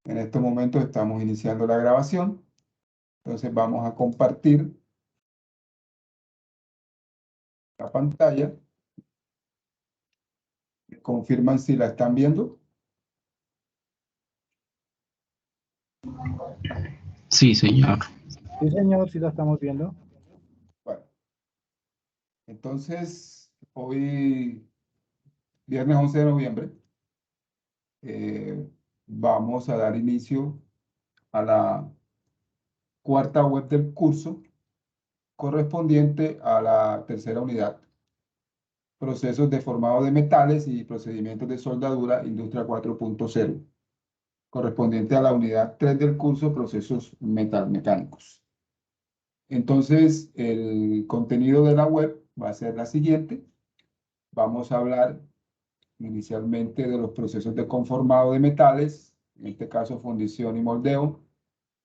En estos momentos estamos iniciando la grabación. Entonces vamos a compartir la pantalla. Confirman si la están viendo. Sí, señor. Sí, señor, sí la estamos viendo. Bueno, entonces hoy, viernes 11 de noviembre, vamos a dar inicio a la cuarta web del curso correspondiente a la tercera unidad, procesos de formado de metales y procedimientos de soldadura, industria 4.0, correspondiente a la unidad 3 del curso, procesos metalmecánicos. Entonces, el contenido de la web va a ser la siguiente. Vamos a hablar inicialmente de los procesos de conformado de metales, en este caso fundición y moldeo,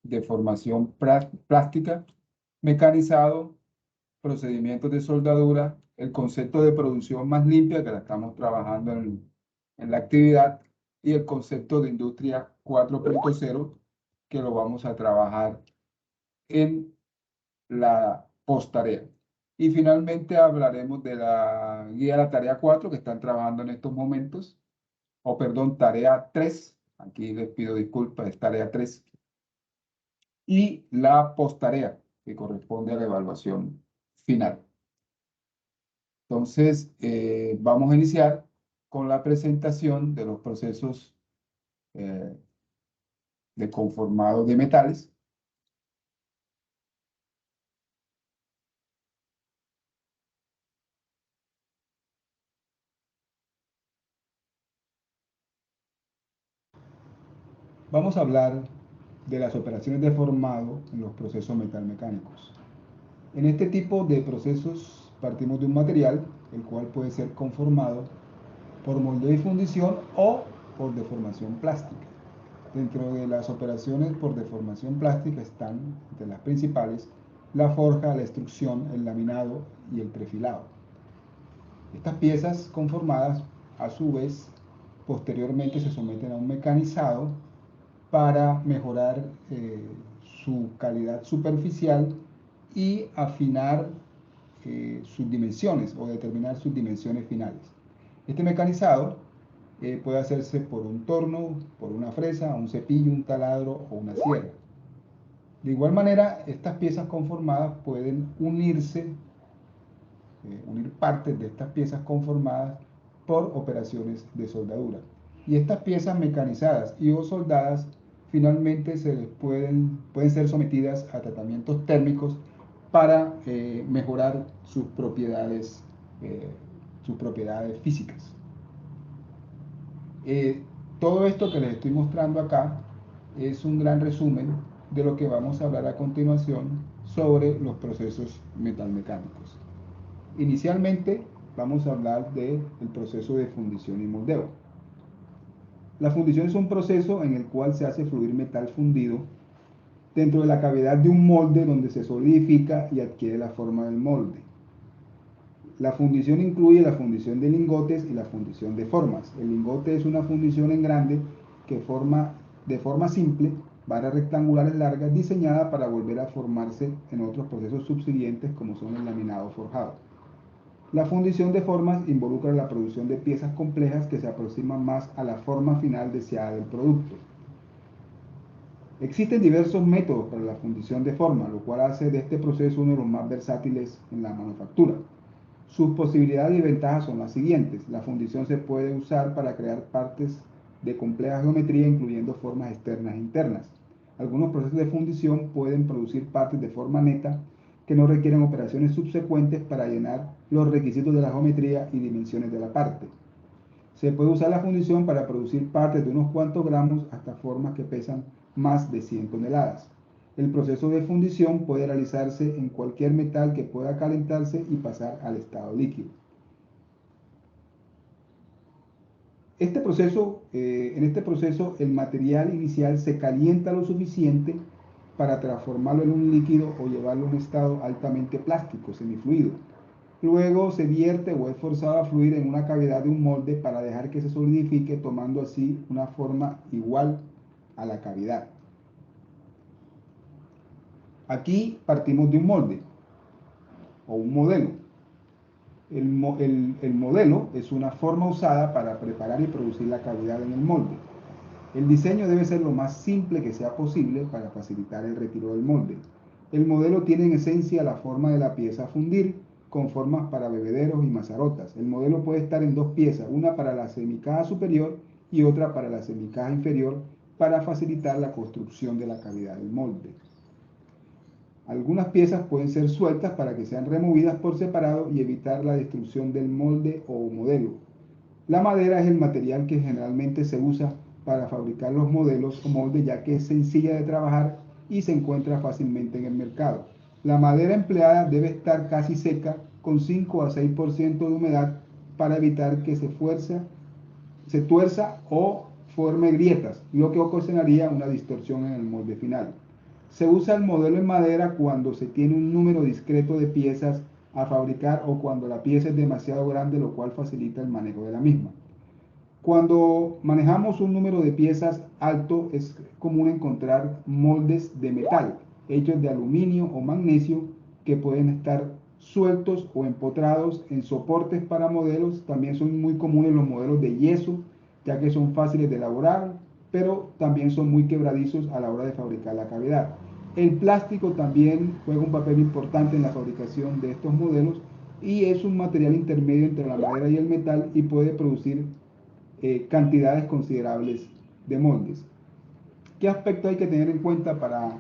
deformación plástica, mecanizado, procedimientos de soldadura, el concepto de producción más limpia, que la estamos trabajando en la actividad, y el concepto de industria 4.0, que lo vamos a trabajar en la posttarea. Y finalmente hablaremos de la guía de la tarea 4 que están trabajando en estos momentos, o perdón, tarea 3, aquí les pido disculpas, es tarea 3, y la posttarea, que corresponde a la evaluación final. Entonces, vamos a iniciar con la presentación de los procesos de conformado de metales. Vamos a hablar de las operaciones de formado en los procesos metalmecánicos. En este tipo de procesos partimos de un material, el cual puede ser conformado por moldeo y fundición o por deformación plástica. Dentro de las operaciones por deformación plástica están, entre las principales, la forja, la extrusión, el laminado y el perfilado. Estas piezas conformadas, a su vez, posteriormente se someten a un mecanizado para mejorar su calidad superficial y afinar sus dimensiones o determinar sus dimensiones finales. Este mecanizado puede hacerse por un torno, por una fresa, un cepillo, un taladro o una sierra. De igual manera, estas piezas conformadas pueden unirse, unir partes de estas piezas conformadas por operaciones de soldadura. Y estas piezas mecanizadas y o soldadas finalmente pueden ser sometidas a tratamientos térmicos para mejorar sus propiedades físicas. Todo esto que les estoy mostrando acá es un gran resumen de lo que vamos a hablar a continuación sobre los procesos metalmecánicos. Inicialmente vamos a hablar del proceso de fundición y moldeo. La fundición es un proceso en el cual se hace fluir metal fundido dentro de la cavidad de un molde donde se solidifica y adquiere la forma del molde. La fundición incluye la fundición de lingotes y la fundición de formas. El lingote es una fundición en grande que forma de forma simple varas rectangulares largas diseñada para volver a formarse en otros procesos subsiguientes como son el laminado forjado. La fundición de formas involucra la producción de piezas complejas que se aproximan más a la forma final deseada del producto. Existen diversos métodos para la fundición de forma, lo cual hace de este proceso uno de los más versátiles en la manufactura. Sus posibilidades y ventajas son las siguientes. La fundición se puede usar para crear partes de compleja geometría, incluyendo formas externas e internas. Algunos procesos de fundición pueden producir partes de forma neta que no requieren operaciones subsecuentes para llenar los requisitos de la geometría y dimensiones de la parte. Se puede usar la fundición para producir partes de unos cuantos gramos hasta formas que pesan más de 100 toneladas. El proceso de fundición puede realizarse en cualquier metal que pueda calentarse y pasar al estado líquido. En este proceso el material inicial se calienta lo suficiente para transformarlo en un líquido o llevarlo a un estado altamente plástico, semifluido. Luego se vierte o es forzado a fluir en una cavidad de un molde para dejar que se solidifique, tomando así una forma igual a la cavidad. Aquí partimos de un molde o un modelo. El modelo es una forma usada para preparar y producir la cavidad en el molde. El diseño debe ser lo más simple que sea posible para facilitar el retiro del molde. El modelo tiene en esencia la forma de la pieza a fundir con formas para bebederos y mazarotas. El modelo puede estar en dos piezas, una para la semicaja superior y otra para la semicaja inferior, para facilitar la construcción de la cavidad del molde. Algunas piezas pueden ser sueltas para que sean removidas por separado y evitar la destrucción del molde o modelo. La madera es el material que generalmente se usa para fabricar los modelos o moldes, ya que es sencilla de trabajar y se encuentra fácilmente en el mercado. La madera empleada debe estar casi seca, con 5 a 6% de humedad, para evitar que se tuerza o forme grietas, lo que ocasionaría una distorsión en el molde final. Se usa el modelo en madera cuando se tiene un número discreto de piezas a fabricar o cuando la pieza es demasiado grande, lo cual facilita el manejo de la misma. Cuando manejamos un número de piezas alto, es común encontrar moldes de metal hechos de aluminio o magnesio que pueden estar sueltos o empotrados en soportes para modelos. También son muy comunes los modelos de yeso, ya que son fáciles de elaborar, pero también son muy quebradizos a la hora de fabricar la cavidad. El plástico también juega un papel importante en la fabricación de estos modelos y es un material intermedio entre la madera y el metal y puede producir cantidades considerables de moldes. ¿Qué aspecto hay que tener en cuenta para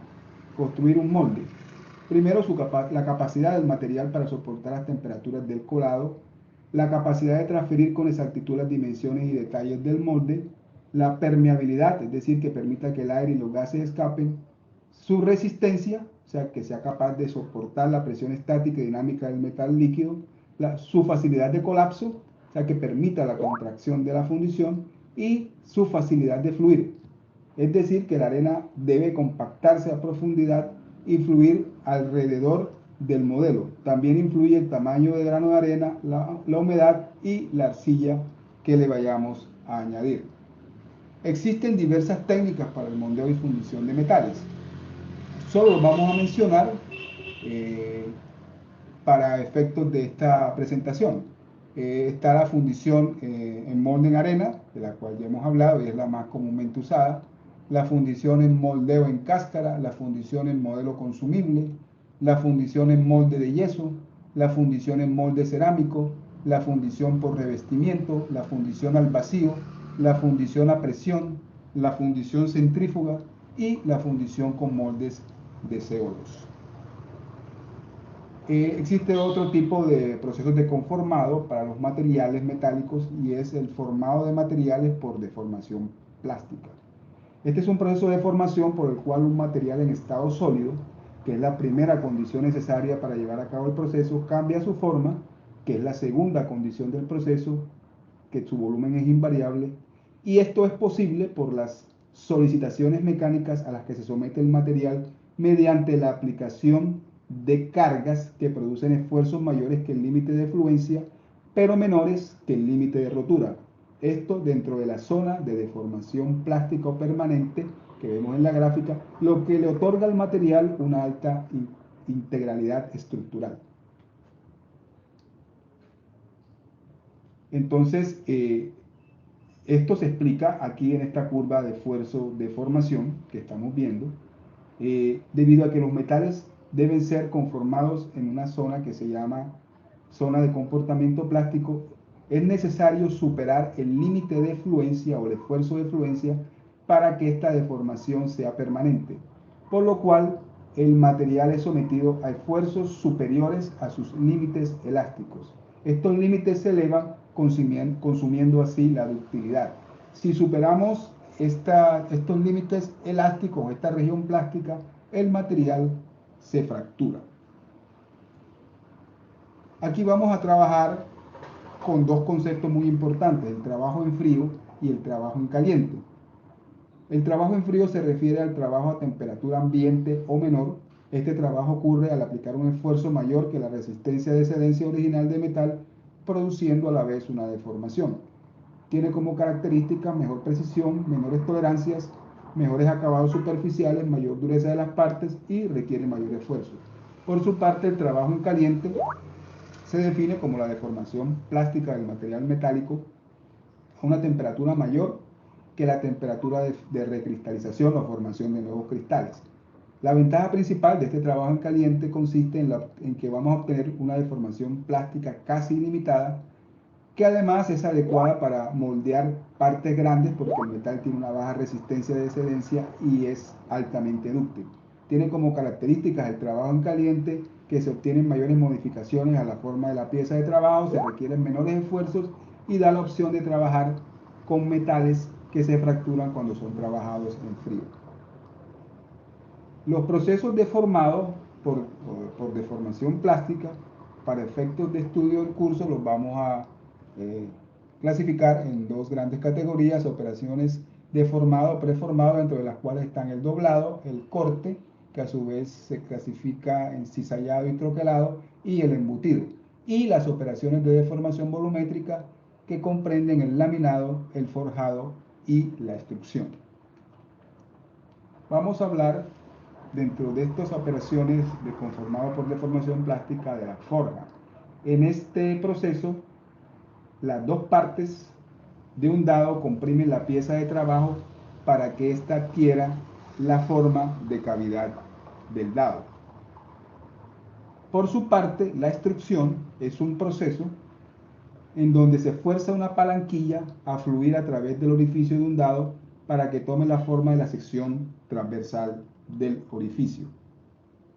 construir un molde? Primero, la capacidad del material para soportar las temperaturas del colado, la capacidad de transferir con exactitud las dimensiones y detalles del molde, la permeabilidad, es decir, que permita que el aire y los gases escapen, su resistencia, o sea, que sea capaz de soportar la presión estática y dinámica del metal líquido, su facilidad de colapso, o sea, que permita la contracción de la fundición, y su facilidad de fluir, es decir, que la arena debe compactarse a profundidad y fluir alrededor del modelo. También influye el tamaño de grano de arena, la humedad y la arcilla que le vayamos a añadir. Existen diversas técnicas para el moldeo y fundición de metales. Solo vamos a mencionar para efectos de esta presentación. Está la fundición en molde en arena, de la cual ya hemos hablado y es la más comúnmente usada, la fundición en moldeo en cáscara, la fundición en modelo consumible, la fundición en molde de yeso, la fundición en molde cerámico, la fundición por revestimiento, la fundición al vacío, la fundición a presión, la fundición centrífuga y la fundición con moldes de CO2. Existe otro tipo de procesos de conformado para los materiales metálicos y es el formado de materiales por deformación plástica. Este es un proceso de formación por el cual un material en estado sólido, que es la primera condición necesaria para llevar a cabo el proceso, cambia su forma, que es la segunda condición del proceso, que su volumen es invariable, y esto es posible por las solicitaciones mecánicas a las que se somete el material mediante la aplicación de cargas que producen esfuerzos mayores que el límite de fluencia, pero menores que el límite de rotura. Esto dentro de la zona de deformación plástica o permanente que vemos en la gráfica, lo que le otorga al material una alta integralidad estructural. Entonces, esto se explica aquí en esta curva de esfuerzo de formación que estamos viendo, debido a que los metales deben ser conformados en una zona que se llama zona de comportamiento plástico. Es necesario superar el límite de fluencia o el esfuerzo de fluencia para que esta deformación sea permanente, por lo cual el material es sometido a esfuerzos superiores a sus límites elásticos. Estos límites se elevan consumiendo así la ductilidad. Si superamos estos límites elásticos, esta región plástica, el material se fractura. Aquí vamos a trabajar con dos conceptos muy importantes, el trabajo en frío y el trabajo en caliente. El trabajo en frío se refiere al trabajo a temperatura ambiente o menor. Este trabajo ocurre al aplicar un esfuerzo mayor que la resistencia de excedencia original de metal, produciendo a la vez una deformación. Tiene como característica mejor precisión, menores tolerancias mejores acabados superficiales, mayor dureza de las partes y requiere mayor esfuerzo. Por su parte, el trabajo en caliente se define como la deformación plástica del material metálico a una temperatura mayor que la temperatura de recristalización o formación de nuevos cristales. La ventaja principal de este trabajo en caliente consiste en que vamos a obtener una deformación plástica casi ilimitada, que además es adecuada para moldear partes grandes porque el metal tiene una baja resistencia de excedencia y es altamente dúctil. Tiene como características el trabajo en caliente que se obtienen mayores modificaciones a la forma de la pieza de trabajo, se requieren menores esfuerzos y da la opción de trabajar con metales que se fracturan cuando son trabajados en frío. Los procesos deformados por deformación plástica, para efectos de estudio del curso, los vamos a clasificar en dos grandes categorías: operaciones deformado o preformado, dentro de las cuales están el doblado, el corte, que a su vez se clasifica en cizallado y troquelado, y el embutido, y las operaciones de deformación volumétrica, que comprenden el laminado, el forjado y la extrusión. Vamos a hablar, dentro de estas operaciones de conformado por deformación plástica, de la forja. En este proceso, las dos partes de un dado comprimen la pieza de trabajo para que ésta adquiera la forma de cavidad del dado. Por su parte, la extrusión es un proceso en donde se fuerza una palanquilla a fluir a través del orificio de un dado para que tome la forma de la sección transversal del orificio.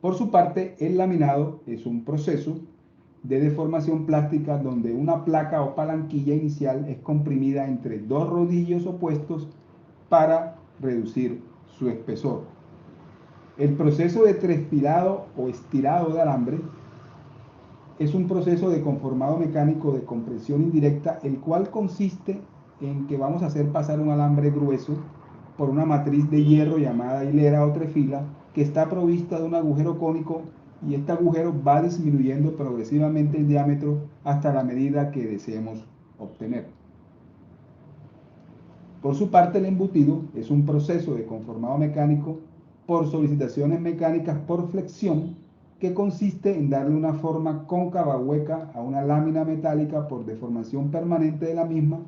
Por su parte, el laminado es un proceso de deformación plástica donde una placa o palanquilla inicial es comprimida entre dos rodillos opuestos para reducir su espesor. El proceso de trespilado o estirado de alambre es un proceso de conformado mecánico de compresión indirecta, el cual consiste en que vamos a hacer pasar un alambre grueso por una matriz de hierro llamada hilera o trefila, que está provista de un agujero cónico, y este agujero va disminuyendo progresivamente en diámetro hasta la medida que deseemos obtener. Por su parte, el embutido es un proceso de conformado mecánico por solicitaciones mecánicas por flexión, que consiste en darle una forma cóncava hueca a una lámina metálica por deformación permanente de la misma,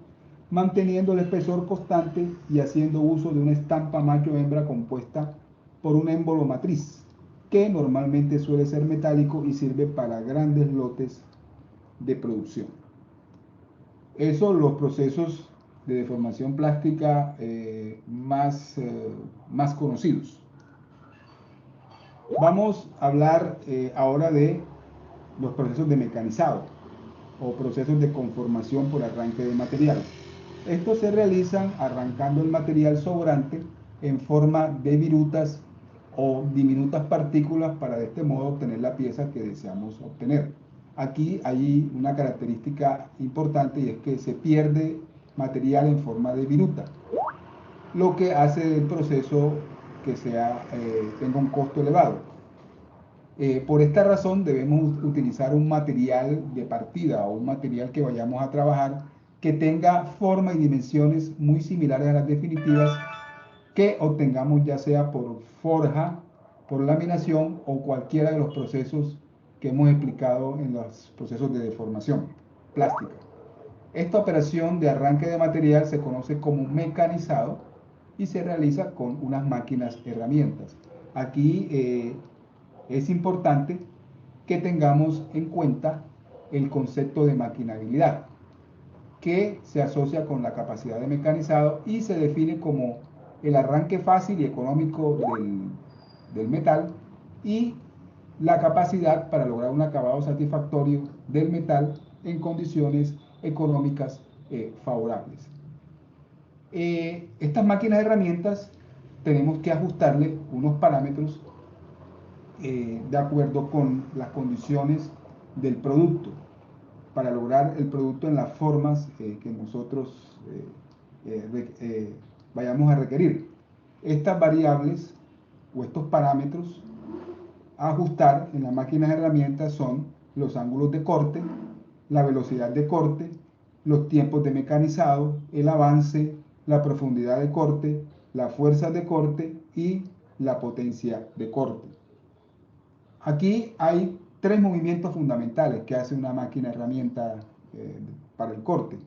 manteniendo el espesor constante y haciendo uso de una estampa macho-hembra compuesta por un émbolo matriz, que normalmente suele ser metálico y sirve para grandes lotes de producción. Esos son los procesos de deformación plástica más conocidos. Vamos a hablar ahora de los procesos de mecanizado o procesos de conformación por arranque de material. Estos se realizan arrancando el material sobrante en forma de virutas o diminutas partículas para de este modo obtener la pieza que deseamos obtener. Aquí hay una característica importante, y es que se pierde material en forma de viruta, lo que hace el proceso que tenga un costo elevado. Por esta razón debemos utilizar un material de partida o un material que vayamos a trabajar que tenga forma y dimensiones muy similares a las definitivas, que obtengamos ya sea por forja, por laminación o cualquiera de los procesos que hemos explicado en los procesos de deformación plástica. Esta operación de arranque de material se conoce como mecanizado y se realiza con unas máquinas herramientas. Aquí es importante que tengamos en cuenta el concepto de maquinabilidad, que se asocia con la capacidad de mecanizado y se define como el arranque fácil y económico del metal y la capacidad para lograr un acabado satisfactorio del metal en condiciones económicas favorables. Estas máquinas herramientas tenemos que ajustarle unos parámetros de acuerdo con las condiciones del producto, para lograr el producto en las formas que nosotros vayamos a requerir. Estas variables o estos parámetros a ajustar en las máquinas herramientas son los ángulos de corte, la velocidad de corte, los tiempos de mecanizado, el avance, la profundidad de corte, la fuerza de corte y la potencia de corte. Aquí hay tres movimientos fundamentales que hace una máquina herramienta para el corte.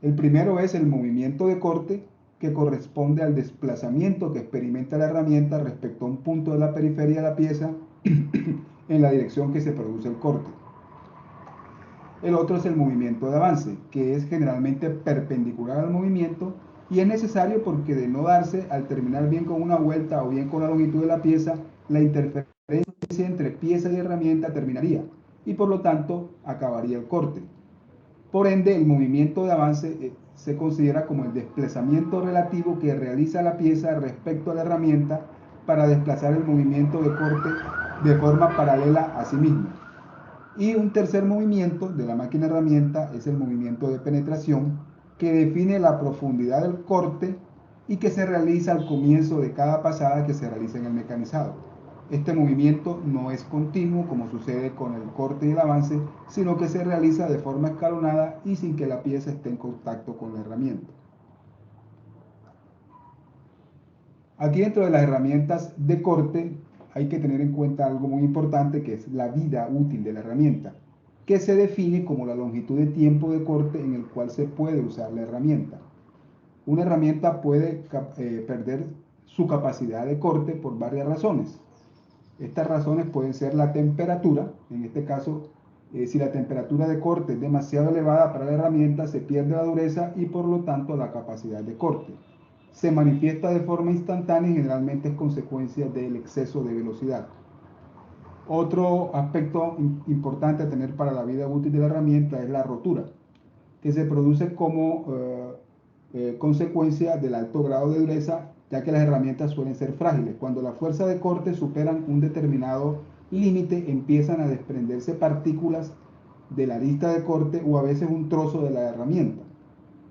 El primero es el movimiento de corte, que corresponde al desplazamiento que experimenta la herramienta respecto a un punto de la periferia de la pieza en la dirección que se produce el corte. El otro es el movimiento de avance, que es generalmente perpendicular al movimiento y es necesario porque de no darse, al terminar bien con una vuelta o bien con la longitud de la pieza, la interferencia entre pieza y herramienta terminaría y por lo tanto acabaría el corte. Por ende, el movimiento de avance se considera como el desplazamiento relativo que realiza la pieza respecto a la herramienta para desplazar el movimiento de corte de forma paralela a sí mismo. Y un tercer movimiento de la máquina herramienta es el movimiento de penetración, que define la profundidad del corte y que se realiza al comienzo de cada pasada que se realiza en el mecanizado. Este movimiento no es continuo como sucede con el corte y el avance, sino que se realiza de forma escalonada y sin que la pieza esté en contacto con la herramienta. Aquí dentro de las herramientas de corte hay que tener en cuenta algo muy importante, que es la vida útil de la herramienta, que se define como la longitud de tiempo de corte en el cual se puede usar la herramienta. Una herramienta puede perder su capacidad de corte por varias razones. Estas razones pueden ser la temperatura, en este caso, si la temperatura de corte es demasiado elevada para la herramienta, se pierde la dureza y por lo tanto la capacidad de corte. Se manifiesta de forma instantánea y generalmente es consecuencia del exceso de velocidad. Otro aspecto importante a tener para la vida útil de la herramienta es la rotura, que se produce como consecuencia del alto grado de dureza, ya que las herramientas suelen ser frágiles. Cuando la fuerza de corte superan un determinado límite, empiezan a desprenderse partículas de la arista de corte o a veces un trozo de la herramienta.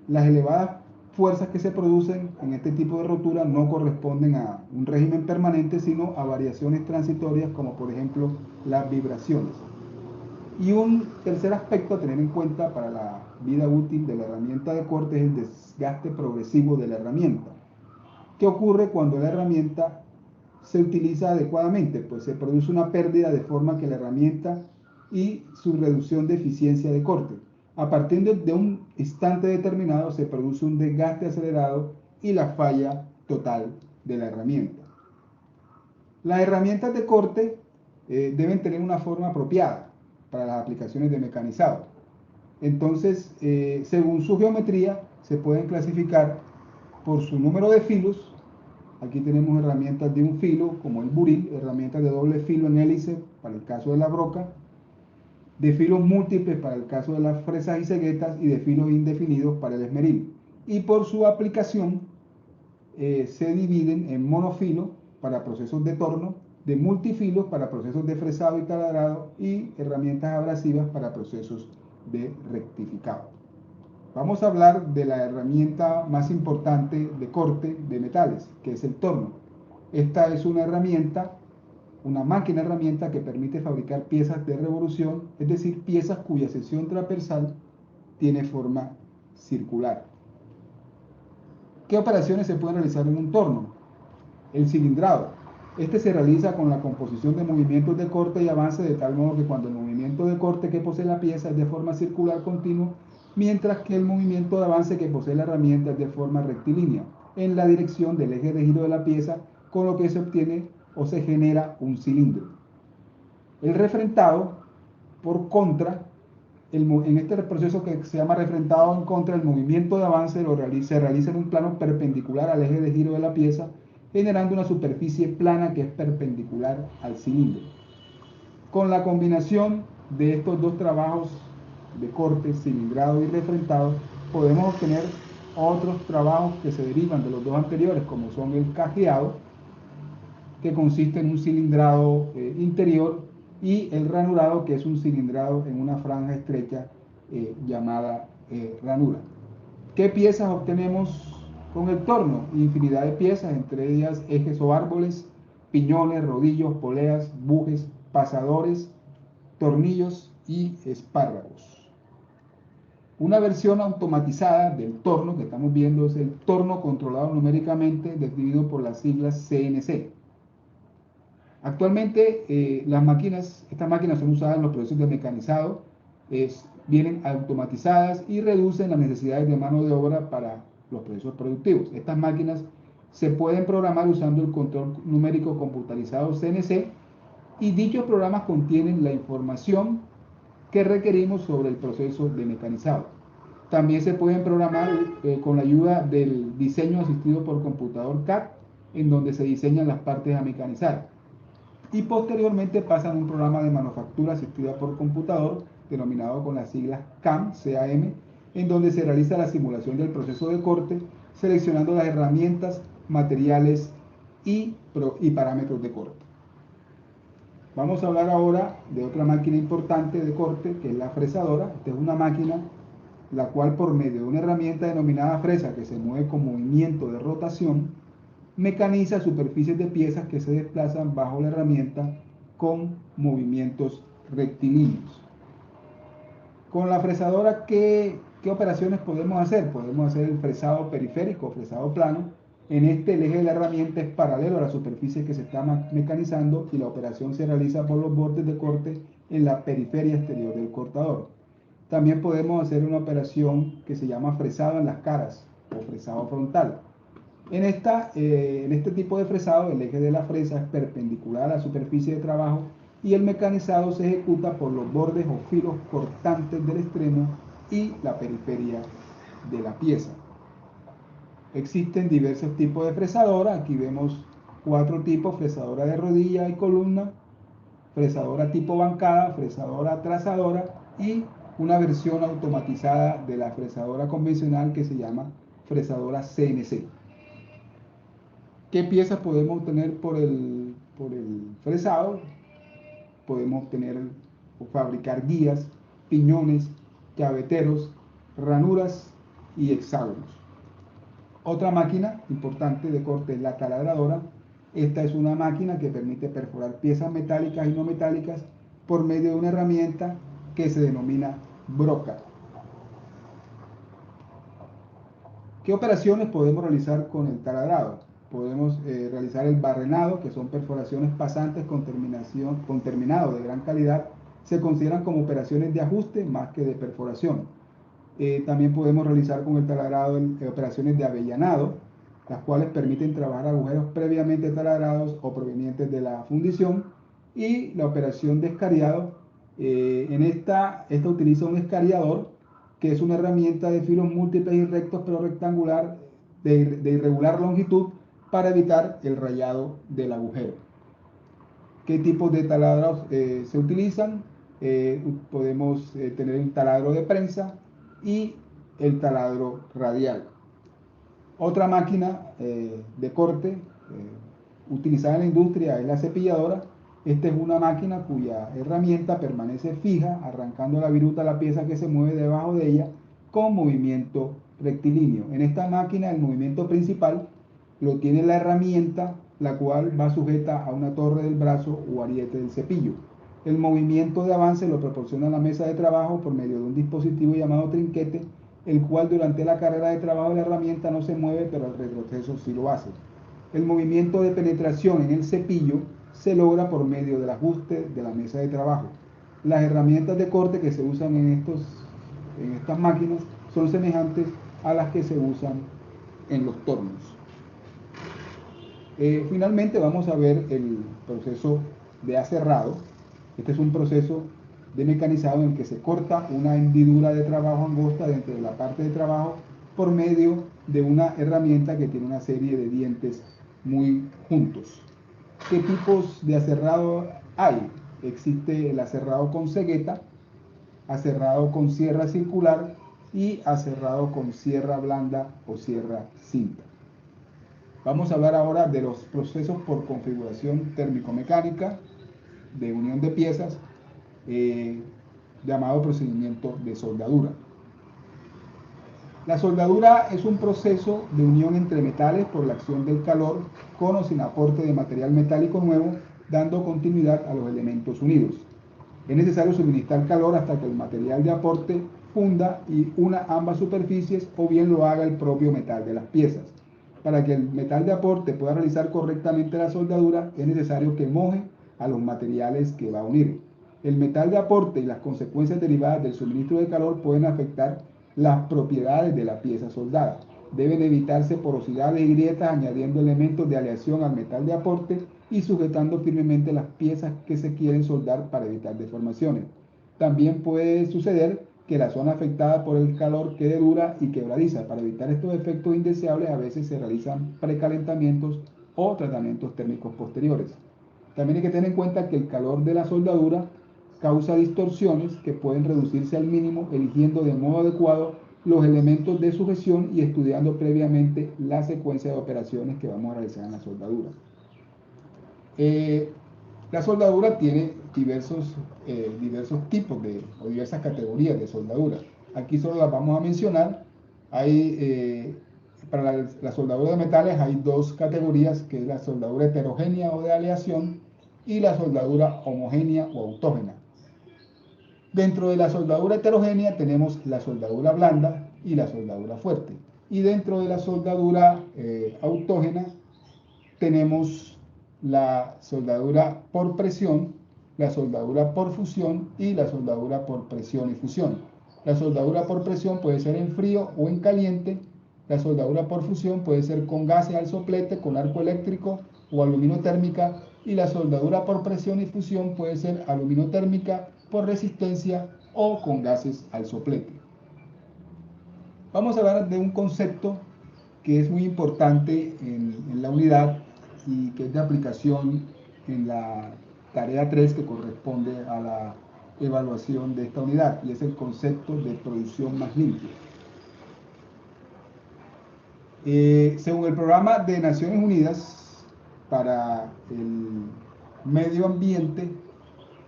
Las elevadas fuerzas que se producen en este tipo de rotura no corresponden a un régimen permanente, sino a variaciones transitorias, como por ejemplo las vibraciones. Y un tercer aspecto a tener en cuenta para la vida útil de la herramienta de corte es el desgaste progresivo de la herramienta. ¿Qué ocurre cuando la herramienta se utiliza adecuadamente? Pues se produce una pérdida de forma que la herramienta y su reducción de eficiencia de corte. A partir de un instante determinado se produce un desgaste acelerado y la falla total de la herramienta. Las herramientas de corte deben tener una forma apropiada para las aplicaciones de mecanizado. Entonces, según su geometría, se pueden clasificar por su número de filos. Aquí tenemos herramientas de un filo, como el buril, herramientas de doble filo en hélice para el caso de la broca, de filos múltiples para el caso de las fresas y ceguetas y de filos indefinidos para el esmeril. Y por su aplicación se dividen en monofilo para procesos de torno, de multifilos para procesos de fresado y taladrado y herramientas abrasivas para procesos de rectificado. Vamos a hablar de la herramienta más importante de corte de metales, que es el torno. Esta es una herramienta, una máquina herramienta que permite fabricar piezas de revolución, es decir, piezas cuya sección transversal tiene forma circular. ¿Qué operaciones se pueden realizar en un torno? El cilindrado. Este se realiza con la composición de movimientos de corte y avance de tal modo que cuando el movimiento de corte que posee la pieza es de forma circular continua, mientras que el movimiento de avance que posee la herramienta es de forma rectilínea, en la dirección del eje de giro de la pieza, con lo que se obtiene o se genera un cilindro. El refrentado, por contra, en este proceso que se llama refrentado en contra, el movimiento de avance se realiza en un plano perpendicular al eje de giro de la pieza, generando una superficie plana que es perpendicular al cilindro. Con la combinación de estos dos trabajos de corte, cilindrado y refrentado, podemos obtener otros trabajos que se derivan de los dos anteriores, como son el cajeado, que consiste en un cilindrado interior, y el ranurado, que es un cilindrado en una franja estrecha llamada ranura. ¿Qué piezas obtenemos con el torno? Infinidad de piezas, entre ellas ejes o árboles, piñones, rodillos, poleas, bujes, pasadores, tornillos y espárragos. Una versión automatizada del torno que estamos viendo es el torno controlado numéricamente, definido por las siglas CNC. Actualmente estas máquinas son usadas en los procesos de mecanizado, vienen automatizadas y reducen las necesidades de mano de obra para los procesos productivos. Estas máquinas se pueden programar usando el control numérico computarizado CNC, y dichos programas contienen la información que requerimos sobre el proceso de mecanizado. También se pueden programar con la ayuda del diseño asistido por computador CAD, en donde se diseñan las partes a mecanizar. Y posteriormente pasan a un programa de manufactura asistida por computador, denominado con las siglas CAM, en donde se realiza la simulación del proceso de corte, seleccionando las herramientas, materiales y parámetros de corte. Vamos a hablar ahora de otra máquina importante de corte, que es la fresadora. Esta es una máquina la cual, por medio de una herramienta denominada fresa, que se mueve con movimiento de rotación, mecaniza superficies de piezas que se desplazan bajo la herramienta con movimientos rectilíneos. Con la fresadora, ¿qué operaciones podemos hacer? Podemos hacer el fresado periférico, fresado plano. En este, el eje de la herramienta es paralelo a la superficie que se está mecanizando, y la operación se realiza por los bordes de corte en la periferia exterior del cortador. También podemos hacer una operación que se llama fresado en las caras o fresado frontal. En este tipo de fresado, el eje de la fresa es perpendicular a la superficie de trabajo, y el mecanizado se ejecuta por los bordes o filos cortantes del extremo y la periferia de la pieza. Existen diversos tipos de fresadora. Aquí vemos 4 tipos: fresadora de rodilla y columna, fresadora tipo bancada, fresadora trazadora, y una versión automatizada de la fresadora convencional que se llama fresadora CNC. ¿Qué piezas podemos obtener por el fresado? Podemos obtener o fabricar guías, piñones, gaveteros, ranuras y hexágonos. Otra máquina importante de corte es la taladradora. Esta es una máquina que permite perforar piezas metálicas y no metálicas por medio de una herramienta que se denomina broca. ¿Qué operaciones podemos realizar con el taladrado? Podemos realizar el barrenado, que son perforaciones pasantes con terminado de gran calidad. Se consideran como operaciones de ajuste más que de perforación. También podemos realizar con el taladrado operaciones de avellanado, las cuales permiten trabajar agujeros previamente taladrados o provenientes de la fundición. Y la operación de escariado, esta utiliza un escariador, que es una herramienta de filos múltiples y rectos pero rectangular, de irregular longitud, para evitar el rayado del agujero. ¿Qué tipos de taladros se utilizan? Podemos tener un taladro de prensa y el taladro radial. Otra máquina de corte utilizada en la industria es la cepilladora. Esta es una máquina cuya herramienta permanece fija, arrancando la viruta a la pieza que se mueve debajo de ella con movimiento rectilíneo. En esta máquina, el movimiento principal lo tiene la herramienta, la cual va sujeta a una torre del brazo o ariete del cepillo. El movimiento de avance lo proporciona la mesa de trabajo por medio de un dispositivo llamado trinquete, el cual durante la carrera de trabajo de la herramienta no se mueve, pero el retroceso sí lo hace. El movimiento de penetración en el cepillo se logra por medio del ajuste de la mesa de trabajo. Las herramientas de corte que se usan en estas máquinas son semejantes a las que se usan en los tornos. Finalmente vamos a ver el proceso de aserrado. Este es un proceso de mecanizado en el que se corta una hendidura de trabajo angosta dentro de la parte de trabajo por medio de una herramienta que tiene una serie de dientes muy juntos. ¿Qué tipos de aserrado hay? Existe el aserrado con cegueta, aserrado con sierra circular y aserrado con sierra blanda o sierra cinta. Vamos a hablar ahora de los procesos por configuración térmico-mecánica de unión de piezas, llamado procedimiento de soldadura. La soldadura es un proceso de unión entre metales por la acción del calor, con o sin aporte de material metálico nuevo, dando continuidad a los elementos unidos. Es necesario suministrar calor hasta que el material de aporte funda y una ambas superficies, o bien lo haga el propio metal de las piezas. Para que el metal de aporte pueda realizar correctamente la soldadura, es necesario que moje a los materiales que va a unir. El metal de aporte y las consecuencias derivadas del suministro de calor pueden afectar las propiedades de la pieza soldada. Deben evitarse porosidades y grietas añadiendo elementos de aleación al metal de aporte y sujetando firmemente las piezas que se quieren soldar para evitar deformaciones. También puede suceder que la zona afectada por el calor quede dura y quebradiza. Para evitar estos efectos indeseables, a veces se realizan precalentamientos o tratamientos térmicos posteriores. También hay que tener en cuenta que el calor de la soldadura causa distorsiones que pueden reducirse al mínimo eligiendo de modo adecuado los elementos de sujeción y estudiando previamente la secuencia de operaciones que vamos a realizar en la soldadura. La soldadura tiene diversos tipos o diversas categorías de soldadura. Aquí solo las vamos a mencionar. Para la soldadura de metales hay dos categorías, que es la soldadura heterogénea o de aleación y la soldadura homogénea o autógena. Dentro de la soldadura heterogénea tenemos la soldadura blanda y la soldadura fuerte. Y dentro de la soldadura autógena tenemos la soldadura por presión, la soldadura por fusión y la soldadura por presión y fusión. La soldadura por presión puede ser en frío o en caliente. La soldadura por fusión puede ser con gases al soplete, con arco eléctrico o aluminotérmica. Y la soldadura por presión y fusión puede ser aluminotérmica, por resistencia o con gases al soplete. Vamos a hablar de un concepto que es muy importante en la unidad y que es de aplicación en la tarea 3 que corresponde a la evaluación de esta unidad, y es el concepto de producción más limpia. Según el programa de Naciones Unidas para el medio ambiente,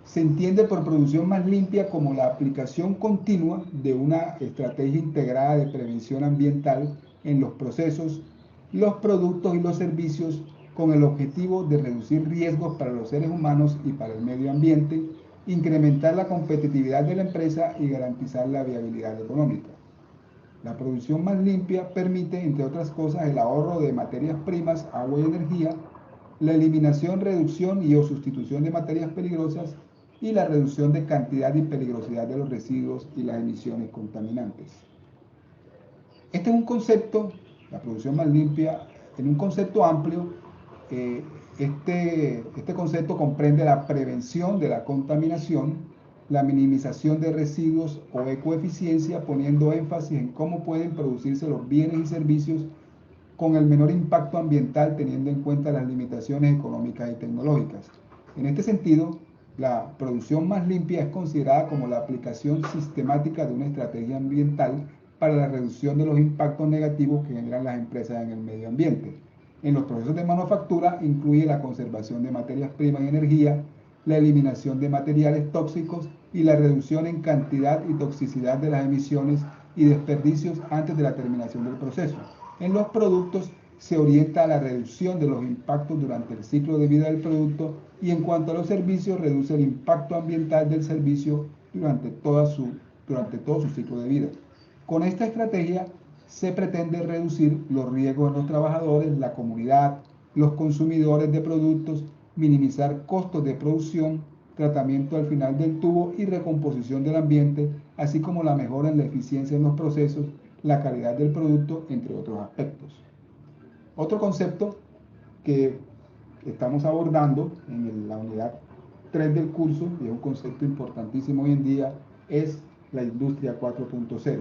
se entiende por producción más limpia como la aplicación continua de una estrategia integrada de prevención ambiental en los procesos, los productos y los servicios, con el objetivo de reducir riesgos para los seres humanos y para el medio ambiente, incrementar la competitividad de la empresa y garantizar la viabilidad económica. La producción más limpia permite, entre otras cosas, el ahorro de materias primas, agua y energía, la eliminación, reducción y o sustitución de materias peligrosas y la reducción de cantidad y peligrosidad de los residuos y las emisiones contaminantes. Este es un concepto, la producción más limpia, en un concepto amplio. Este concepto comprende la prevención de la contaminación, la minimización de residuos o ecoeficiencia, poniendo énfasis en cómo pueden producirse los bienes y servicios con el menor impacto ambiental, teniendo en cuenta las limitaciones económicas y tecnológicas. En este sentido, la producción más limpia es considerada como la aplicación sistemática de una estrategia ambiental para la reducción de los impactos negativos que generan las empresas en el medio ambiente. En los procesos de manufactura incluye la conservación de materias primas y energía, la eliminación de materiales tóxicos y la reducción en cantidad y toxicidad de las emisiones y desperdicios antes de la terminación del proceso. En los productos se orienta a la reducción de los impactos durante el ciclo de vida del producto, y en cuanto a los servicios, reduce el impacto ambiental del servicio durante todo su ciclo de vida. Con esta estrategia se pretende reducir los riesgos de los trabajadores, la comunidad, los consumidores de productos, minimizar costos de producción, tratamiento al final del tubo y recomposición del ambiente, así como la mejora en la eficiencia en los procesos, la calidad del producto, entre otros aspectos. Otro concepto que estamos abordando en la unidad 3 del curso, y es un concepto importantísimo hoy en día, es la industria 4.0.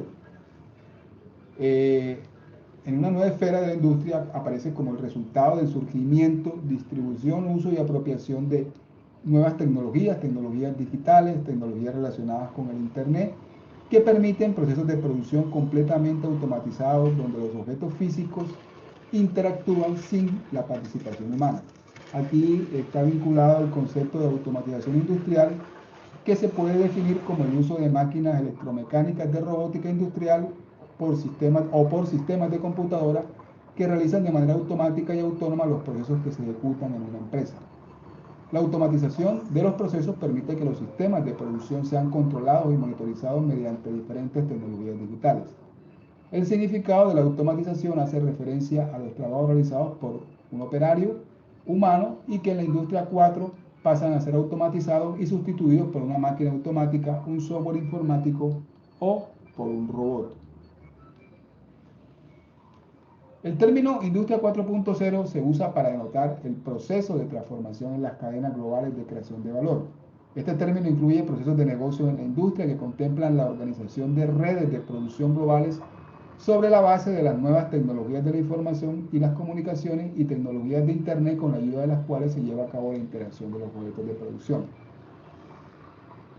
En una nueva esfera de la industria aparece como el resultado del surgimiento, distribución, uso y apropiación de nuevas tecnologías digitales, tecnologías relacionadas con el Internet, que permiten procesos de producción completamente automatizados donde los objetos físicos interactúan sin la participación humana. Aquí está vinculado el concepto de automatización industrial, que se puede definir como el uso de máquinas electromecánicas de robótica industrial por sistemas de computadora que realizan de manera automática y autónoma los procesos que se ejecutan en una empresa. La automatización de los procesos permite que los sistemas de producción sean controlados y monitorizados mediante diferentes tecnologías digitales. El significado de la automatización hace referencia a los trabajos realizados por un operario humano y que en la industria 4 pasan a ser automatizados y sustituidos por una máquina automática, un software informático o por un robot. El término Industria 4.0 se usa para denotar el proceso de transformación en las cadenas globales de creación de valor. Este término incluye procesos de negocio en la industria que contemplan la organización de redes de producción globales sobre la base de las nuevas tecnologías de la información y las comunicaciones y tecnologías de Internet con la ayuda de las cuales se lleva a cabo la interacción de los objetos de producción.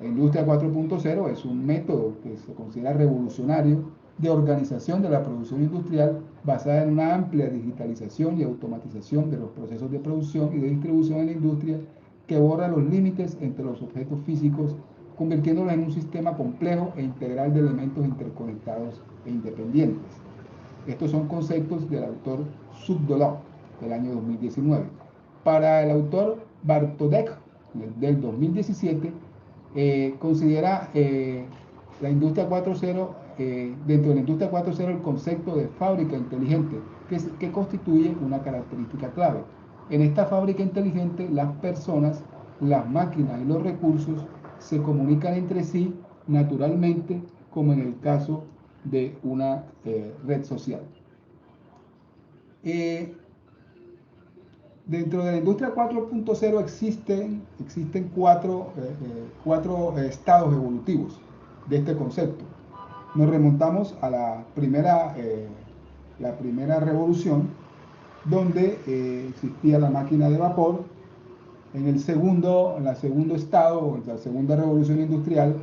La industria 4.0 es un método que se considera revolucionario de organización de la producción industrial basada en una amplia digitalización y automatización de los procesos de producción y de distribución en la industria que borra los límites entre los objetos físicos, convirtiéndolos en un sistema complejo e integral de elementos interconectados e independientes. Estos son conceptos del autor Subdolov del año 2019. Para el autor Bartodek del 2017, considera la industria 4.0, dentro de la industria 4.0 el concepto de fábrica inteligente, que constituye una característica clave. En esta fábrica inteligente, las personas, las máquinas y los recursos se comunican entre sí naturalmente, como en el caso de una red social. Dentro de la industria 4.0 existen cuatro estados evolutivos de este concepto. Nos remontamos a la primera revolución, donde existía la máquina de vapor. En el segundo estado, en la segunda revolución industrial,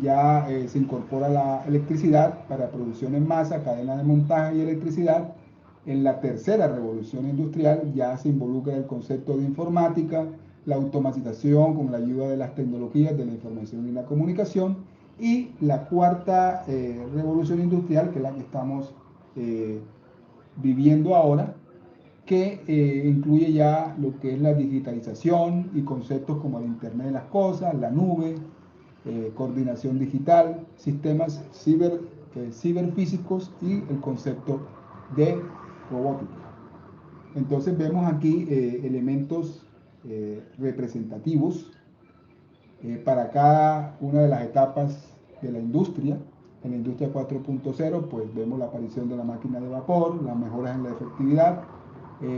ya se incorpora la electricidad para producción en masa, cadena de montaje y electricidad. En la tercera revolución industrial ya se involucra el concepto de informática, la automatización con la ayuda de las tecnologías de la información y la comunicación. Y la cuarta revolución industrial, que es la que estamos viviendo ahora, que incluye ya lo que es la digitalización y conceptos como el Internet de las Cosas, la nube, coordinación digital, sistemas ciberfísicos y el concepto de robótica. Entonces vemos aquí elementos representativos para cada una de las etapas de la industria. En la industria 4.0 pues vemos la aparición de la máquina de vapor, las mejoras en la efectividad,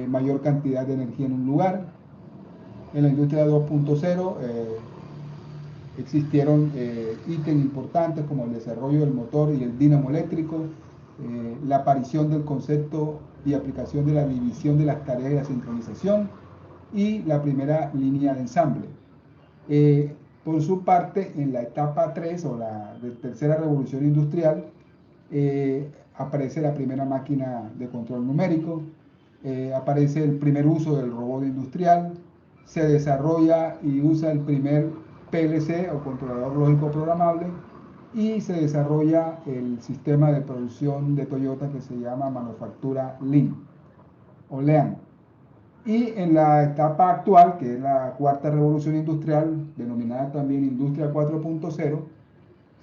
mayor cantidad de energía en un lugar. En la industria 2.0 existieron ítems importantes como el desarrollo del motor y el dínamo eléctrico, la aparición del concepto y aplicación de la división de las tareas y la sincronización y la primera línea de ensamble. Por su parte, en la etapa 3 o la tercera revolución industrial, aparece la primera máquina de control numérico, aparece el primer uso del robot industrial, se desarrolla y usa el primer PLC o controlador lógico programable y se desarrolla el sistema de producción de Toyota que se llama manufactura Lean o Lean. Y en la etapa actual, que es la cuarta revolución industrial, denominada también Industria 4.0,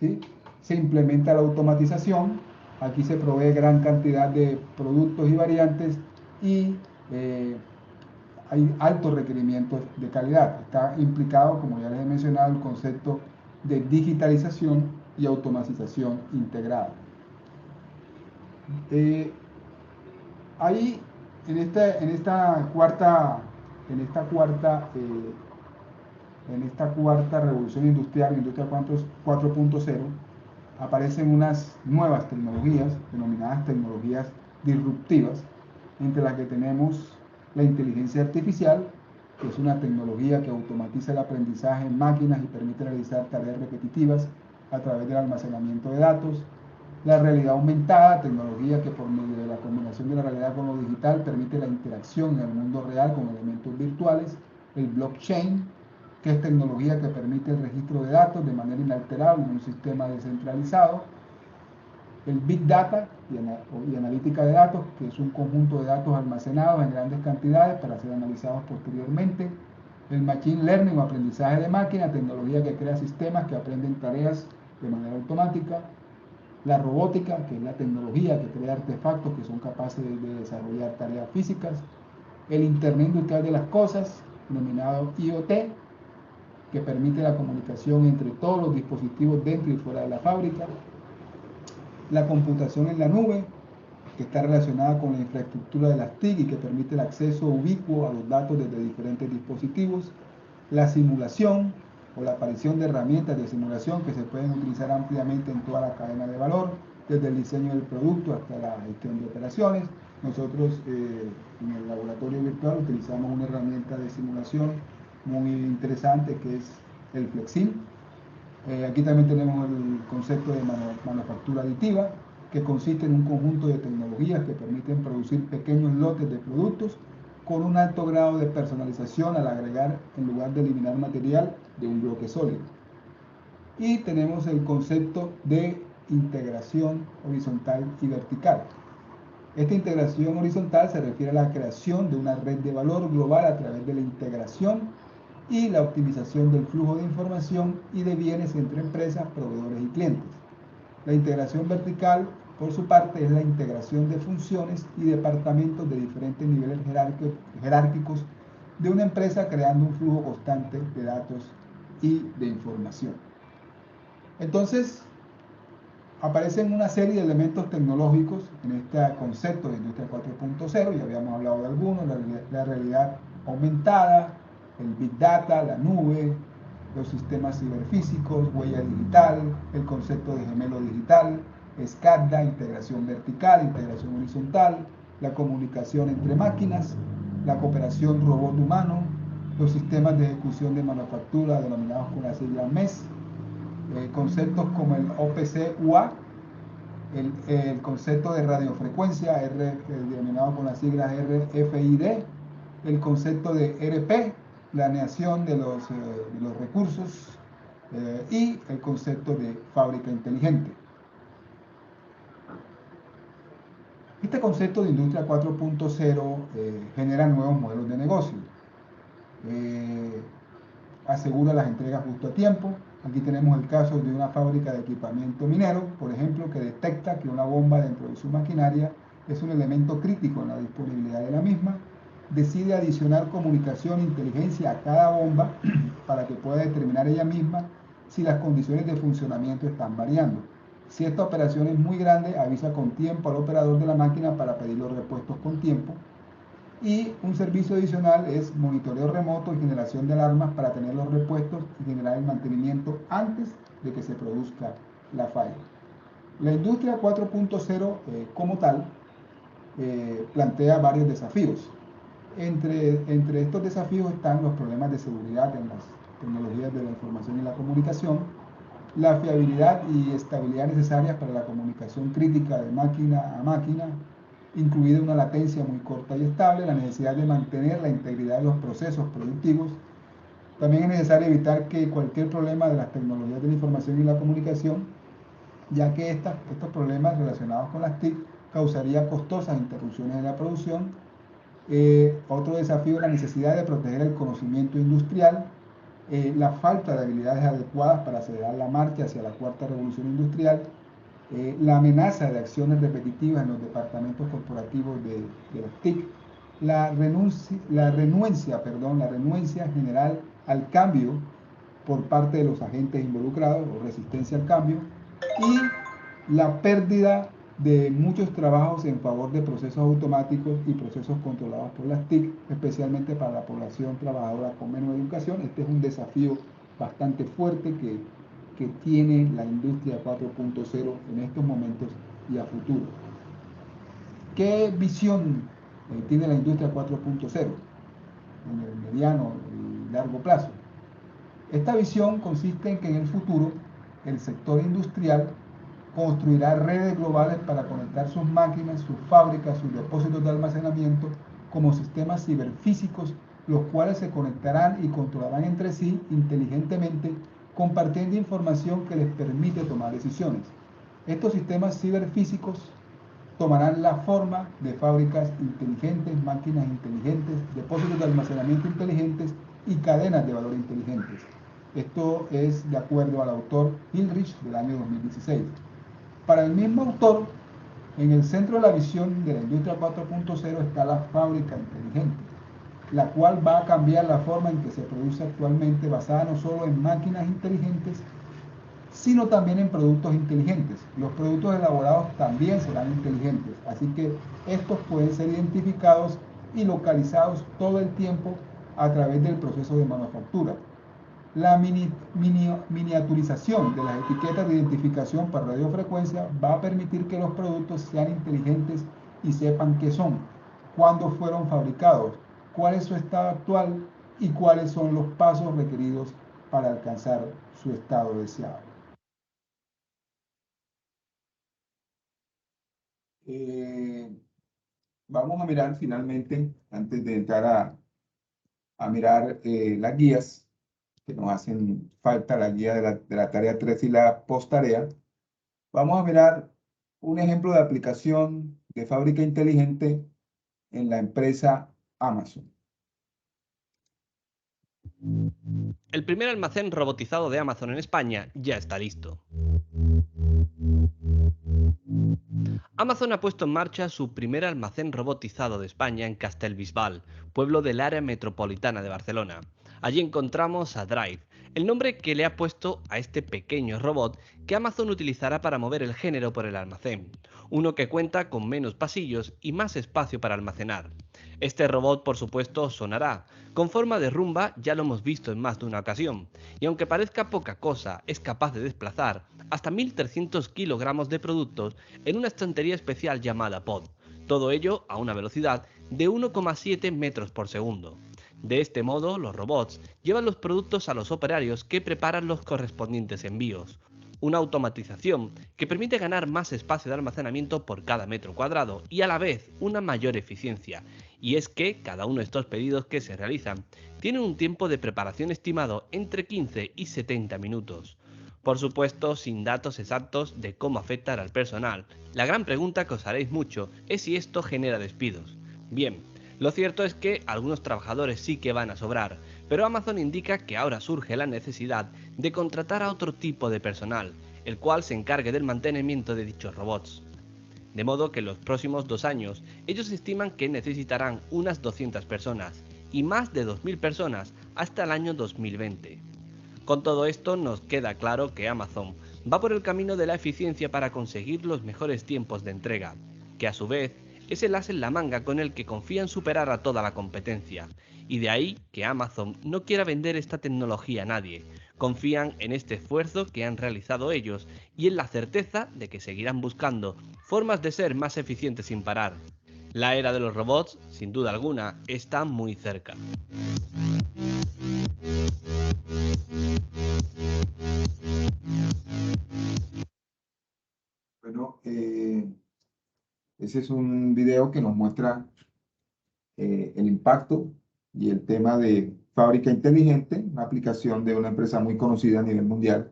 ¿sí?, se implementa la automatización. Aquí se provee gran cantidad de productos y variantes y hay altos requerimientos de calidad. Está implicado, como ya les he mencionado, el concepto de digitalización y automatización integrada. Ahí, en esta cuarta revolución industrial, Industria 4.0, aparecen unas nuevas tecnologías, denominadas tecnologías disruptivas, entre las que tenemos la inteligencia artificial, que es una tecnología que automatiza el aprendizaje en máquinas y permite realizar tareas repetitivas a través del almacenamiento de datos. La realidad aumentada, tecnología que por medio de la combinación de la realidad con lo digital permite la interacción en el mundo real con elementos virtuales. El blockchain, que es tecnología que permite el registro de datos de manera inalterable en un sistema descentralizado. El Big Data y analítica de datos, que es un conjunto de datos almacenados en grandes cantidades para ser analizados posteriormente. El Machine Learning o aprendizaje de máquina, tecnología que crea sistemas que aprenden tareas de manera automática. La robótica, que es la tecnología que crea artefactos que son capaces de desarrollar tareas físicas. El Internet Industrial de las Cosas, denominado IoT, que permite la comunicación entre todos los dispositivos dentro y fuera de la fábrica. La computación en la nube, que está relacionada con la infraestructura de las TIC y que permite el acceso ubicuo a los datos desde diferentes dispositivos. La simulación o la aparición de herramientas de simulación que se pueden utilizar ampliamente en toda la cadena de valor, desde el diseño del producto hasta la gestión de operaciones. Nosotros en el laboratorio virtual utilizamos una herramienta de simulación muy interesante que es el Flexim. Aquí también tenemos el concepto de manufactura aditiva, que consiste en un conjunto de tecnologías que permiten producir pequeños lotes de productos con un alto grado de personalización al agregar, en lugar de eliminar material, de un bloque sólido. Y tenemos el concepto de integración horizontal y vertical. Esta integración horizontal se refiere a la creación de una red de valor global a través de la integración y la optimización del flujo de información y de bienes entre empresas, proveedores y clientes. La integración vertical, por su parte, es la integración de funciones y departamentos de diferentes niveles jerárquicos de una empresa, creando un flujo constante de datos y de información. Entonces, aparecen una serie de elementos tecnológicos en este concepto de Industria 4.0, ya habíamos hablado de algunos, la realidad aumentada, el Big Data, la nube, los sistemas ciberfísicos, huella digital, el concepto de gemelo digital, SCADA, integración vertical, integración horizontal, la comunicación entre máquinas, la cooperación robot-humano, los sistemas de ejecución de manufactura denominados con la sigla MES, conceptos como el OPC-UA, el concepto de radiofrecuencia, denominado con las siglas RFID, el concepto de ERP, planeación de los recursos, y el concepto de fábrica inteligente. Este concepto de Industria 4.0 genera nuevos modelos de negocio. Asegura las entregas justo a tiempo. Aquí tenemos el caso de una fábrica de equipamiento minero, por ejemplo, que detecta que una bomba dentro de su maquinaria es un elemento crítico en la disponibilidad de la misma. Decide adicionar comunicación e inteligencia a cada bomba para que pueda determinar ella misma si las condiciones de funcionamiento están variando. Si esta operación es muy grande, avisa con tiempo al operador de la máquina para pedir los repuestos con tiempo. Y un servicio adicional es monitoreo remoto y generación de alarmas para tener los repuestos y generar el mantenimiento antes de que se produzca la falla. La industria 4.0 como tal plantea varios desafíos. Entre estos desafíos están los problemas de seguridad en las tecnologías de la información y la comunicación, la fiabilidad y estabilidad necesarias para la comunicación crítica de máquina a máquina, incluida una latencia muy corta y estable, la necesidad de mantener la integridad de los procesos productivos. También es necesario evitar que cualquier problema de las tecnologías de la información y la comunicación, ya que estos problemas relacionados con las TIC causaría costosas interrupciones en la producción. Otro desafío es la necesidad de proteger el conocimiento industrial, la falta de habilidades adecuadas para acelerar la marcha hacia la cuarta revolución industrial, la amenaza de acciones repetitivas en los departamentos corporativos de las TIC, la renuencia general al cambio por parte de los agentes involucrados o resistencia al cambio, y la pérdida de muchos trabajos en favor de procesos automáticos y procesos controlados por las TIC, especialmente para la población trabajadora con menos educación. Este es un desafío bastante fuerte que tiene la industria 4.0 en estos momentos y a futuro. ¿Qué visión tiene la industria 4.0 en el mediano y largo plazo? Esta visión consiste en que en el futuro el sector industrial construirá redes globales para conectar sus máquinas, sus fábricas, sus depósitos de almacenamiento como sistemas ciberfísicos, los cuales se conectarán y controlarán entre sí inteligentemente, compartiendo información que les permite tomar decisiones. Estos sistemas ciberfísicos tomarán la forma de fábricas inteligentes, máquinas inteligentes, depósitos de almacenamiento inteligentes y cadenas de valor inteligentes. Esto es de acuerdo al autor Hilrich del año 2016. Para el mismo autor, en el centro de la visión de la industria 4.0 está la fábrica inteligente, la cual va a cambiar la forma en que se produce actualmente, basada no solo en máquinas inteligentes, sino también en productos inteligentes. Los productos elaborados también serán inteligentes, así que estos pueden ser identificados y localizados todo el tiempo a través del proceso de manufactura. La miniaturización de las etiquetas de identificación para radiofrecuencia va a permitir que los productos sean inteligentes y sepan qué son, cuándo fueron fabricados, cuál es su estado actual y cuáles son los pasos requeridos para alcanzar su estado deseado. Eh, Vamos a mirar finalmente, antes de entrar a mirar las guías, que nos hacen falta, la guía de la tarea 3 y la post-tarea. Vamos a mirar un ejemplo de aplicación de fábrica inteligente en la empresa Amazon. El primer almacén robotizado de Amazon en España ya está listo. Amazon ha puesto en marcha su primer almacén robotizado de España en Castellbisbal, pueblo del área metropolitana de Barcelona. Allí encontramos a Drive, el nombre que le ha puesto a este pequeño robot que Amazon utilizará para mover el género por el almacén, uno que cuenta con menos pasillos y más espacio para almacenar. Este robot, por supuesto, sonará. Con forma de rumba ya lo hemos visto en más de una ocasión, y aunque parezca poca cosa, es capaz de desplazar hasta 1.300 kilogramos de productos en una estantería especial llamada Pod, todo ello a una velocidad de 1,7 metros por segundo. De este modo, los robots llevan los productos a los operarios que preparan los correspondientes envíos. Una automatización que permite ganar más espacio de almacenamiento por cada metro cuadrado y a la vez una mayor eficiencia. Y es que cada uno de estos pedidos que se realizan tiene un tiempo de preparación estimado entre 15 y 70 minutos. Por supuesto, sin datos exactos de cómo afectar al personal. La gran pregunta que os haréis mucho es si esto genera despidos. Bien, lo cierto es que algunos trabajadores sí que van a sobrar, pero Amazon indica que ahora surge la necesidad de contratar a otro tipo de personal, el cual se encargue del mantenimiento de dichos robots. De modo que en los próximos 2 años ellos estiman que necesitarán unas 200 personas y más de 2.000 personas hasta el año 2020. Con todo esto nos queda claro que Amazon va por el camino de la eficiencia para conseguir los mejores tiempos de entrega, que a su vez es el as en la manga con el que confían superar a toda la competencia, y de ahí que Amazon no quiera vender esta tecnología a nadie. Confían en este esfuerzo que han realizado ellos y en la certeza de que seguirán buscando formas de ser más eficientes sin parar. La era de los robots, sin duda alguna, está muy cerca. Bueno, ese es un video que nos muestra el impacto y el tema de fábrica inteligente, una aplicación de una empresa muy conocida a nivel mundial,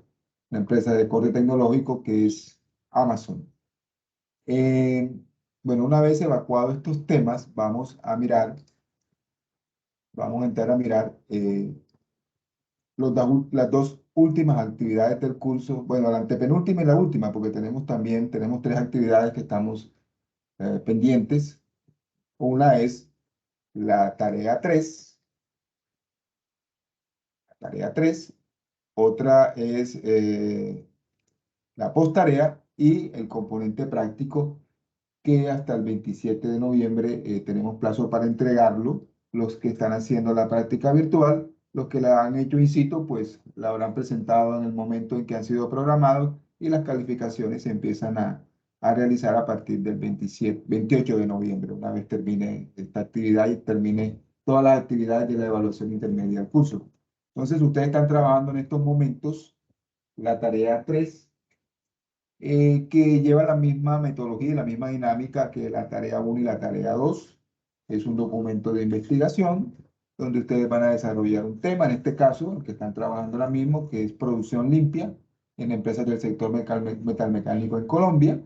una empresa de corte tecnológico que es Amazon. Eh, bueno, una vez evacuados estos temas, vamos a entrar a mirar las dos últimas actividades del curso, bueno, la antepenúltima y la última, porque tenemos tres actividades que estamos pendientes. Una es la tarea 3, otra es la posttarea y el componente práctico que hasta el 27 de noviembre tenemos plazo para entregarlo. Los que están haciendo la práctica virtual, los que la han hecho in situ, pues la habrán presentado en el momento en que han sido programados y las calificaciones se empiezan a realizar a partir del 28 de noviembre, una vez termine esta actividad y termine todas las actividades de la evaluación intermedia del curso. Entonces, ustedes están trabajando en estos momentos la tarea 3, que lleva la misma metodología y la misma dinámica que la tarea 1 y la tarea 2. Es un documento de investigación donde ustedes van a desarrollar un tema, en este caso, el que están trabajando ahora mismo, que es producción limpia en empresas del sector metalmecánico en Colombia,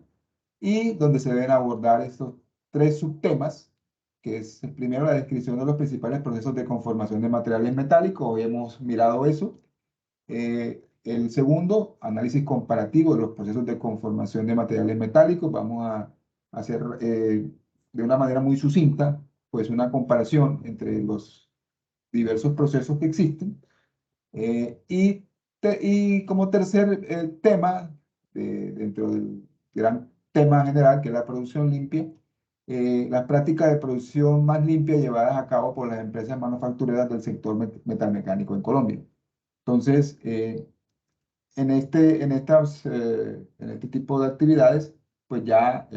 y donde se deben abordar estos tres subtemas que es primero la descripción de los principales procesos de conformación de materiales metálicos. Hoy hemos mirado eso. El segundo, análisis comparativo de los procesos de conformación de materiales metálicos. Vamos a hacer de una manera muy sucinta, pues una comparación entre los diversos procesos que existen. Y como tercer tema, dentro del gran tema general, que es la producción limpia, las prácticas de producción más limpia llevadas a cabo por las empresas manufactureras del sector metalmecánico en Colombia. Entonces, en este tipo de actividades, pues ya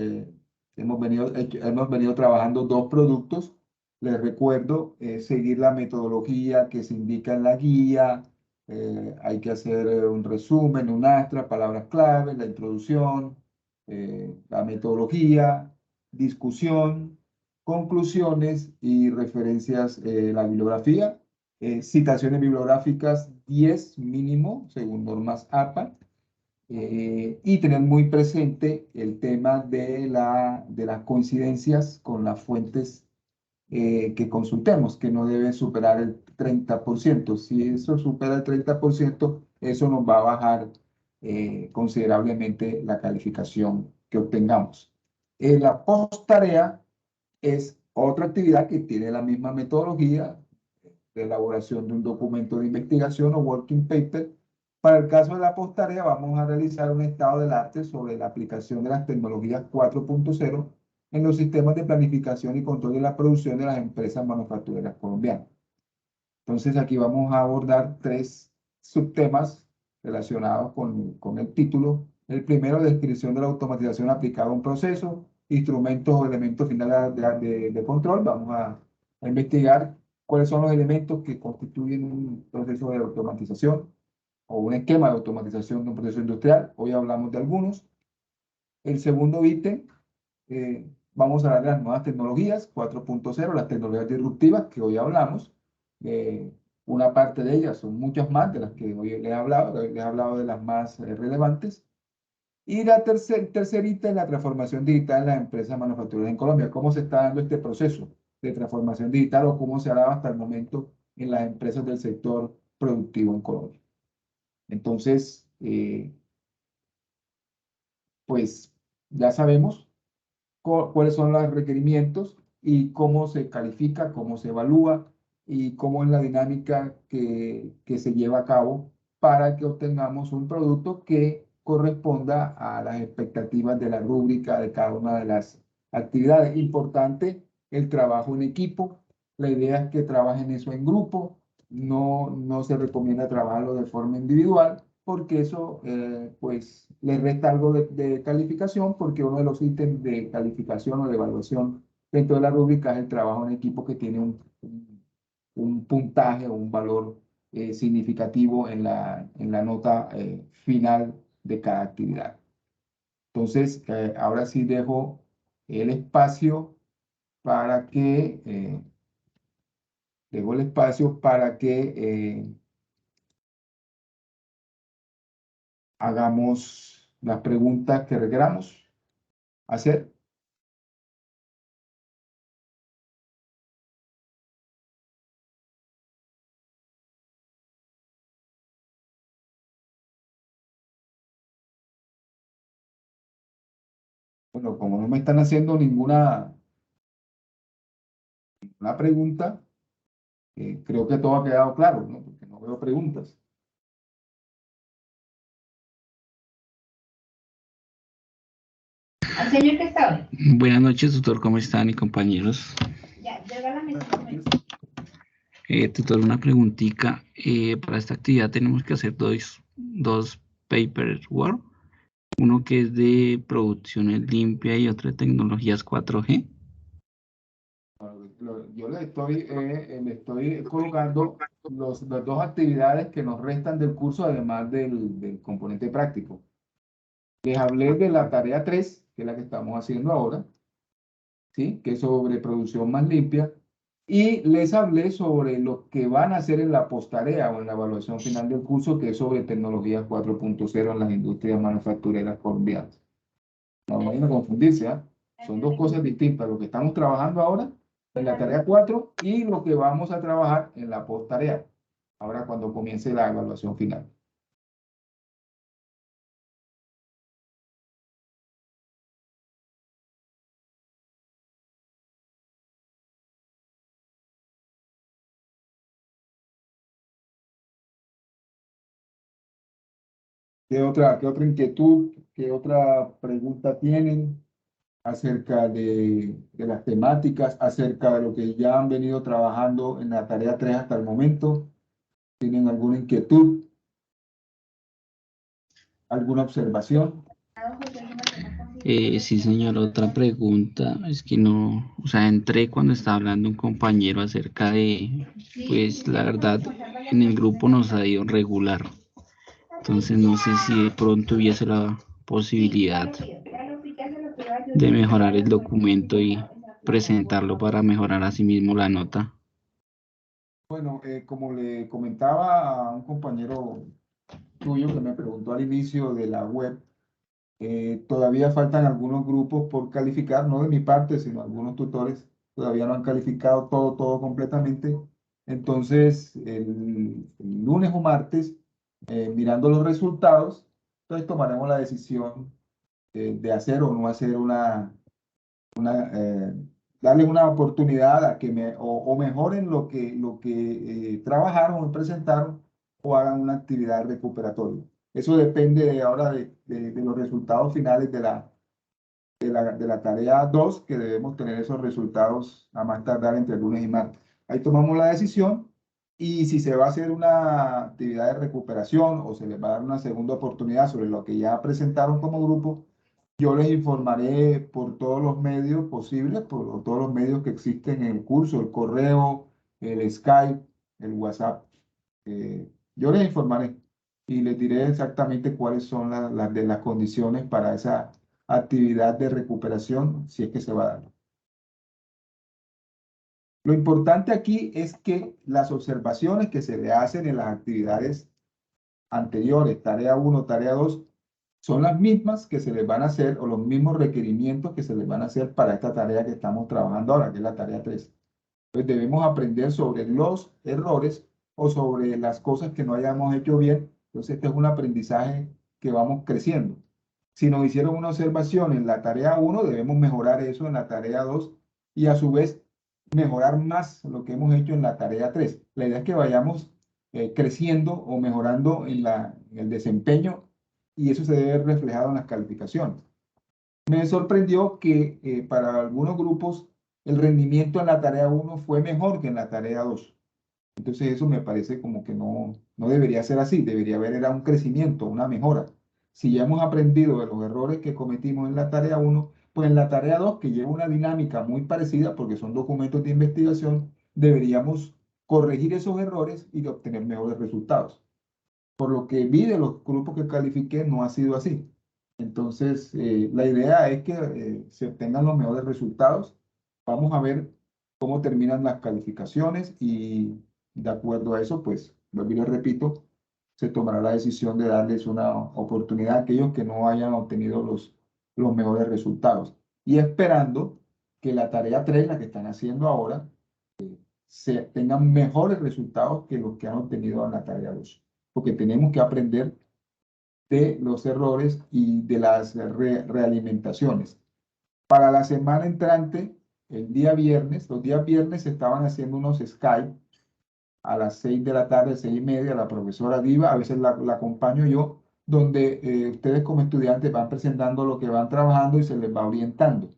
hemos venido trabajando dos productos. Les recuerdo seguir la metodología que se indica en la guía. Hay que hacer un resumen, un astra, palabras clave, la introducción, la metodología, discusión, conclusiones y referencias, la bibliografía. Citaciones bibliográficas 10 mínimo, según normas APA, y tener muy presente el tema de las coincidencias con las fuentes que consultemos, que no debe superar el 30%. Si eso supera el 30%, eso nos va a bajar considerablemente la calificación que obtengamos. La post-tarea es otra actividad que tiene la misma metodología de elaboración de un documento de investigación o working paper. Para el caso de la posttarea, vamos a realizar un estado del arte sobre la aplicación de las tecnologías 4.0 en los sistemas de planificación y control de la producción de las empresas manufactureras colombianas. Entonces, aquí vamos a abordar tres subtemas relacionados con el título. El primero, descripción de la automatización aplicada a un proceso, instrumentos o elementos finales de control. Vamos a investigar cuáles son los elementos que constituyen un proceso de automatización o un esquema de automatización de un proceso industrial. Hoy hablamos de algunos. El segundo ítem, vamos a hablar de las nuevas tecnologías, 4.0, las tecnologías disruptivas que hoy hablamos. Una parte de ellas, son muchas más de las que hoy les he hablado de las más relevantes. Y la tercer ítem, la transformación digital en las empresas manufactureras en Colombia. ¿Cómo se está dando este proceso de transformación digital o cómo se ha dado hasta el momento en las empresas del sector productivo en Colombia? Entonces, pues ya sabemos cuáles son los requerimientos y cómo se califica, cómo se evalúa y cómo es la dinámica que se lleva a cabo para que obtengamos un producto que corresponda a las expectativas de la rúbrica de cada una de las actividades. Importante el trabajo en equipo. La idea es que trabajen eso en grupo. No se recomienda trabajarlo de forma individual, porque eso pues le resta algo de calificación, porque uno de los ítems de calificación o de evaluación dentro de la rúbrica es el trabajo en equipo, que tiene un puntaje o un valor significativo en la nota final de cada actividad. Entonces, ahora sí dejo el espacio para que hagamos las preguntas que requeramos hacer. Bueno, como no me están haciendo ninguna pregunta, creo que todo ha quedado claro, ¿no? Porque no veo preguntas. Al señor que estaba. Buenas noches, tutor, ¿cómo están, y compañeros? Ya, llega la mesa. Tutor, una preguntita. Para esta actividad tenemos que hacer dos paperwork, uno que es de producción limpia y otro de tecnologías 4G. Yo le estoy colocando las dos actividades que nos restan del curso, además del componente práctico. Les hablé de la tarea 3, que es la que estamos haciendo ahora, ¿sí? Que es sobre producción más limpia. Y les hablé sobre lo que van a hacer en la posttarea o en la evaluación final del curso, que es sobre tecnologías 4.0 en las industrias manufactureras colombianas. No vayan a confundirse, ¿eh? Son dos cosas distintas. Lo que estamos trabajando ahora en la tarea 4 y lo que vamos a trabajar en la post tarea, ahora cuando comience la evaluación final. Qué otra inquietud, qué otra pregunta tienen acerca de las temáticas, acerca de lo que ya han venido trabajando en la tarea 3 hasta el momento? ¿Tienen alguna inquietud? ¿Alguna observación? Sí, señor, otra pregunta. Es que no, o sea, entré cuando estaba hablando un compañero acerca de, pues la verdad, en el grupo nos ha ido regular. Entonces no sé si de pronto hubiese la posibilidad de mejorar el documento y presentarlo para mejorar asimismo la nota. Bueno, como le comentaba a un compañero tuyo que me preguntó al inicio de la web, todavía faltan algunos grupos por calificar, no de mi parte, sino algunos tutores todavía no han calificado todo completamente. Entonces, el lunes o martes, mirando los resultados, entonces tomaremos la decisión de hacer o no hacer darles una oportunidad a que o mejoren lo que trabajaron o presentaron o hagan una actividad recuperatoria. Eso depende ahora de los resultados finales de la tarea 2, que debemos tener esos resultados a más tardar entre lunes y martes. Ahí tomamos la decisión y si se va a hacer una actividad de recuperación o se les va a dar una segunda oportunidad sobre lo que ya presentaron como grupo, yo les informaré por todos los medios posibles, por todos los medios que existen en el curso, el correo, el Skype, el WhatsApp. Yo les informaré y les diré exactamente cuáles son las condiciones para esa actividad de recuperación, si es que se va a dar. Lo importante aquí es que las observaciones que se le hacen en las actividades anteriores, tarea 1, tarea 2, son las mismas que se les van a hacer o los mismos requerimientos que se les van a hacer para esta tarea que estamos trabajando ahora, que es la tarea 3. Entonces debemos aprender sobre los errores o sobre las cosas que no hayamos hecho bien. Entonces este es un aprendizaje que vamos creciendo. Si nos hicieron una observación en la tarea 1, debemos mejorar eso en la tarea 2 y a su vez mejorar más lo que hemos hecho en la tarea 3. La idea es que vayamos creciendo o mejorando en el desempeño y eso se debe ver reflejado en las calificaciones. Me sorprendió que para algunos grupos el rendimiento en la tarea 1 fue mejor que en la tarea 2. Entonces eso me parece como que no debería ser así, debería haber era un crecimiento, una mejora. Si ya hemos aprendido de los errores que cometimos en la tarea 1, pues en la tarea 2, que lleva una dinámica muy parecida porque son documentos de investigación, deberíamos corregir esos errores y obtener mejores resultados. Por lo que vi de los grupos que califiqué, no ha sido así. Entonces, la idea es que se obtengan los mejores resultados. Vamos a ver cómo terminan las calificaciones y de acuerdo a eso, pues, vuelvo y les repito, se tomará la decisión de darles una oportunidad a aquellos que no hayan obtenido los mejores resultados. Y esperando que la tarea 3, la que están haciendo ahora, se tengan mejores resultados que los que han obtenido en la tarea 2. Porque tenemos que aprender de los errores y de las realimentaciones. Para la semana entrante, el día viernes, los días viernes se estaban haciendo unos Skype a las 6 de la tarde, 6:30, la profesora Diva, a veces la acompaño yo, donde ustedes como estudiantes van presentando lo que van trabajando y se les va orientando.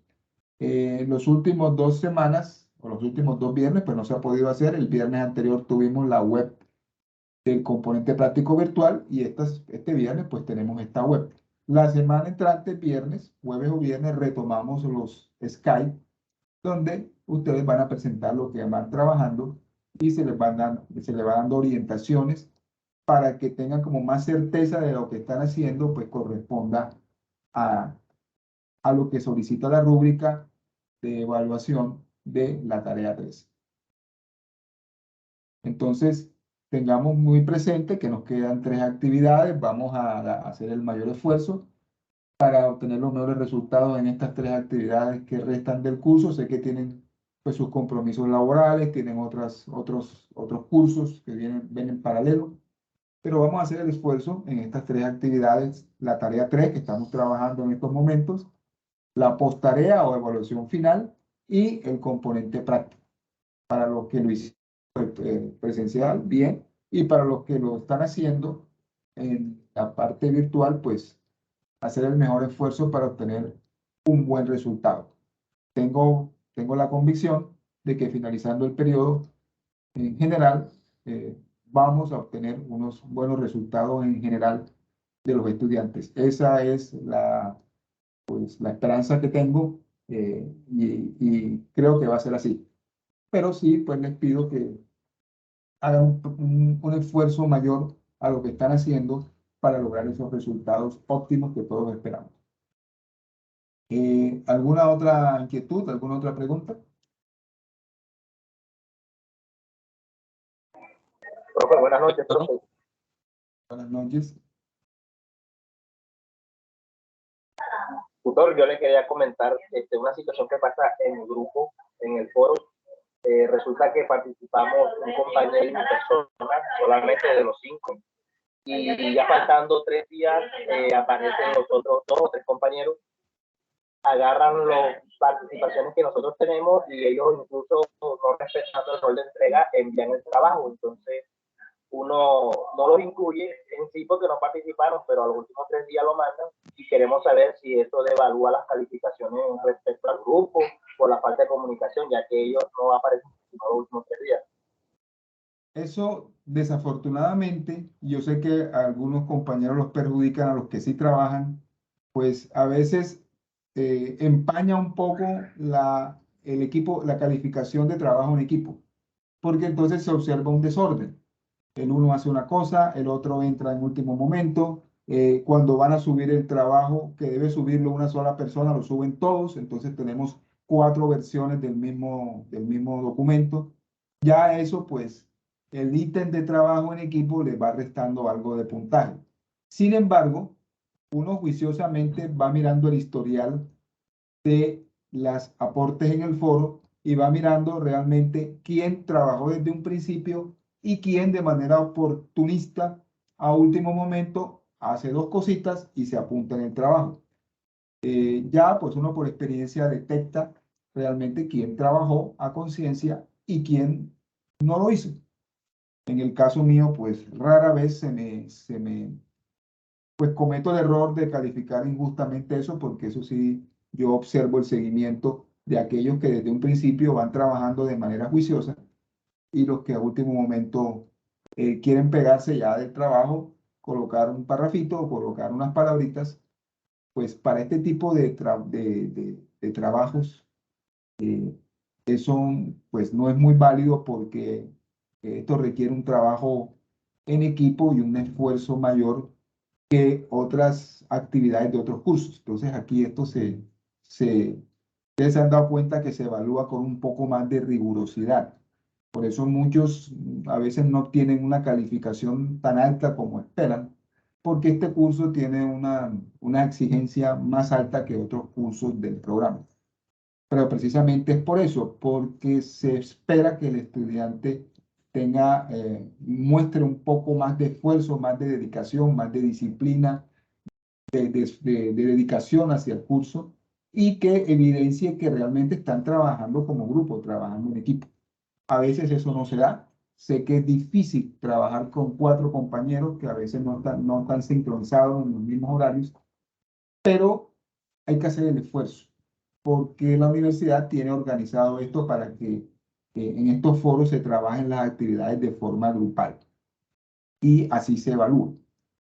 Los últimos 2 semanas, o los últimos 2 viernes, pues no se ha podido hacer. El viernes anterior tuvimos la web del componente práctico virtual y este viernes pues tenemos esta web. La semana entrante, viernes, jueves o viernes, retomamos los Skype, donde ustedes van a presentar lo que van trabajando y se les va dando orientaciones para que tengan como más certeza de lo que están haciendo, pues corresponda a lo que solicita la rúbrica de evaluación de la tarea 3. Entonces, tengamos muy presente que nos quedan 3 actividades, vamos a hacer el mayor esfuerzo para obtener los mejores resultados en estas 3 actividades que restan del curso. Sé que tienen pues sus compromisos laborales, tienen otros cursos que ven en paralelo, pero vamos a hacer el esfuerzo en estas 3 actividades, la tarea 3 que estamos trabajando en estos momentos, la posttarea o evaluación final y el componente práctico. Para los que lo hicieron presencial, bien, y para los que lo están haciendo en la parte virtual, pues hacer el mejor esfuerzo para obtener un buen resultado. Tengo la convicción de que finalizando el periodo, en general, vamos a obtener unos buenos resultados en general de los estudiantes. Esa es la esperanza que tengo y creo que va a ser así. Pero sí, pues les pido que hagan un esfuerzo mayor a lo que están haciendo para lograr esos resultados óptimos que todos esperamos. ¿Alguna otra inquietud, alguna otra pregunta? Profe, buenas noches, profe. Buenas noches. Tutor, yo le quería comentar una situación que pasa en el grupo, en el foro. Resulta que participamos un compañero y una persona, solamente de los 5, y ya faltando 3 días aparecen los otros 2 o 3 compañeros, agarran las participaciones que nosotros tenemos y ellos incluso no respetando el rol de entrega envían el trabajo. Entonces uno no los incluye en sí porque no participaron, pero a los últimos 3 días lo mandan y queremos saber si eso devalúa las calificaciones respecto al grupo por la falta de comunicación, ya que ellos no aparecen sino los últimos 3 días. Eso, desafortunadamente, yo sé que a algunos compañeros los perjudican, a los que sí trabajan, pues a veces empaña un poco la calificación de trabajo en equipo, porque entonces se observa un desorden. El uno hace una cosa, el otro entra en último momento. Cuando van a subir el trabajo que debe subirlo una sola persona, lo suben todos. Entonces tenemos 4 versiones del mismo documento. Ya eso, pues, el ítem de trabajo en equipo le va restando algo de puntaje. Sin embargo, uno juiciosamente va mirando el historial de las aportes en el foro y va mirando realmente quién trabajó desde un principio y quién de manera oportunista a último momento hace 2 cositas y se apunta en el trabajo. Ya pues uno por experiencia detecta realmente quién trabajó a conciencia y quién no lo hizo. En el caso mío, pues rara vez pues cometo el error de calificar injustamente eso, porque eso sí, yo observo el seguimiento de aquellos que desde un principio van trabajando de manera juiciosa y los que a último momento quieren pegarse ya del trabajo, colocar un parrafito o colocar unas palabritas, pues para este tipo de trabajos, eso pues no es muy válido porque esto requiere un trabajo en equipo y un esfuerzo mayor que otras actividades de otros cursos. Entonces aquí esto ustedes se han dado cuenta que se evalúa con un poco más de rigurosidad. Por eso muchos a veces no obtienen una calificación tan alta como esperan, porque este curso tiene una exigencia más alta que otros cursos del programa. Pero precisamente es por eso, porque se espera que el estudiante muestre un poco más de esfuerzo, más de dedicación, más de disciplina, de dedicación hacia el curso y que evidencie que realmente están trabajando como grupo, trabajando en equipo. A veces eso no se da. Sé que es difícil trabajar con 4 compañeros que a veces no están sincronizados en los mismos horarios, pero hay que hacer el esfuerzo porque la universidad tiene organizado esto para que en estos foros se trabajen las actividades de forma grupal y así se evalúa.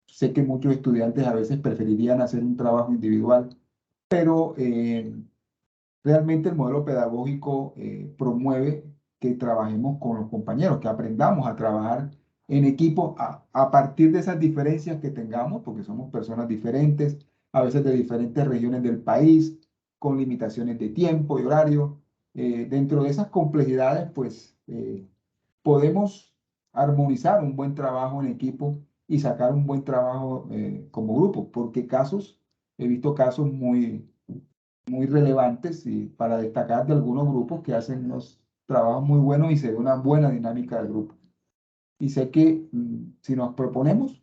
Sé que muchos estudiantes a veces preferirían hacer un trabajo individual, pero realmente el modelo pedagógico promueve que trabajemos con los compañeros, que aprendamos a trabajar en equipo a partir de esas diferencias que tengamos, porque somos personas diferentes, a veces de diferentes regiones del país, con limitaciones de tiempo y horario. Dentro de esas complejidades, pues podemos armonizar un buen trabajo en equipo y sacar un buen trabajo como grupo, porque he visto casos muy muy relevantes y para destacar de algunos grupos que hacen unos trabajos muy buenos y se ve una buena dinámica del grupo. Y sé que si nos proponemos,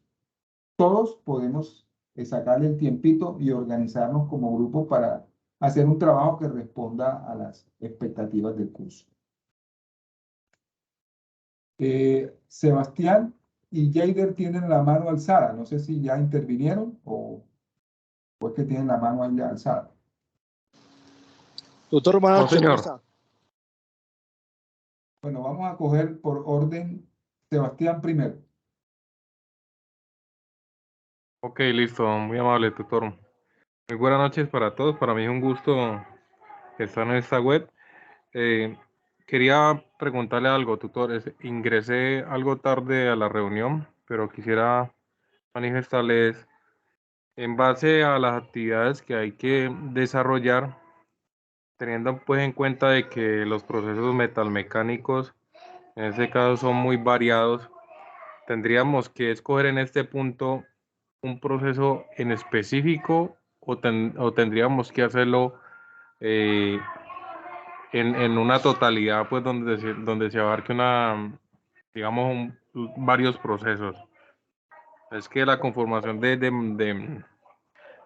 todos podemos sacarle el tiempito y organizarnos como grupo para hacer un trabajo que responda a las expectativas del curso. Sebastián y Jader tienen la mano alzada. No sé si ya intervinieron o es que tienen la mano ahí alzada. Doctor Manuel, señor. Bueno, vamos a coger por orden Sebastián primero. Ok, listo. Muy amable, tutor. Muy buenas noches para todos. Para mí es un gusto estar en esta web. Quería preguntarle algo, tutor. Ingresé algo tarde a la reunión, pero quisiera manifestarles, en base a las actividades que hay que desarrollar, teniendo pues en cuenta de que los procesos metalmecánicos en este caso son muy variados, tendríamos que escoger en este punto un proceso en específico o tendríamos que hacerlo en una totalidad, pues donde se abarque digamos, varios procesos. Es que la conformación de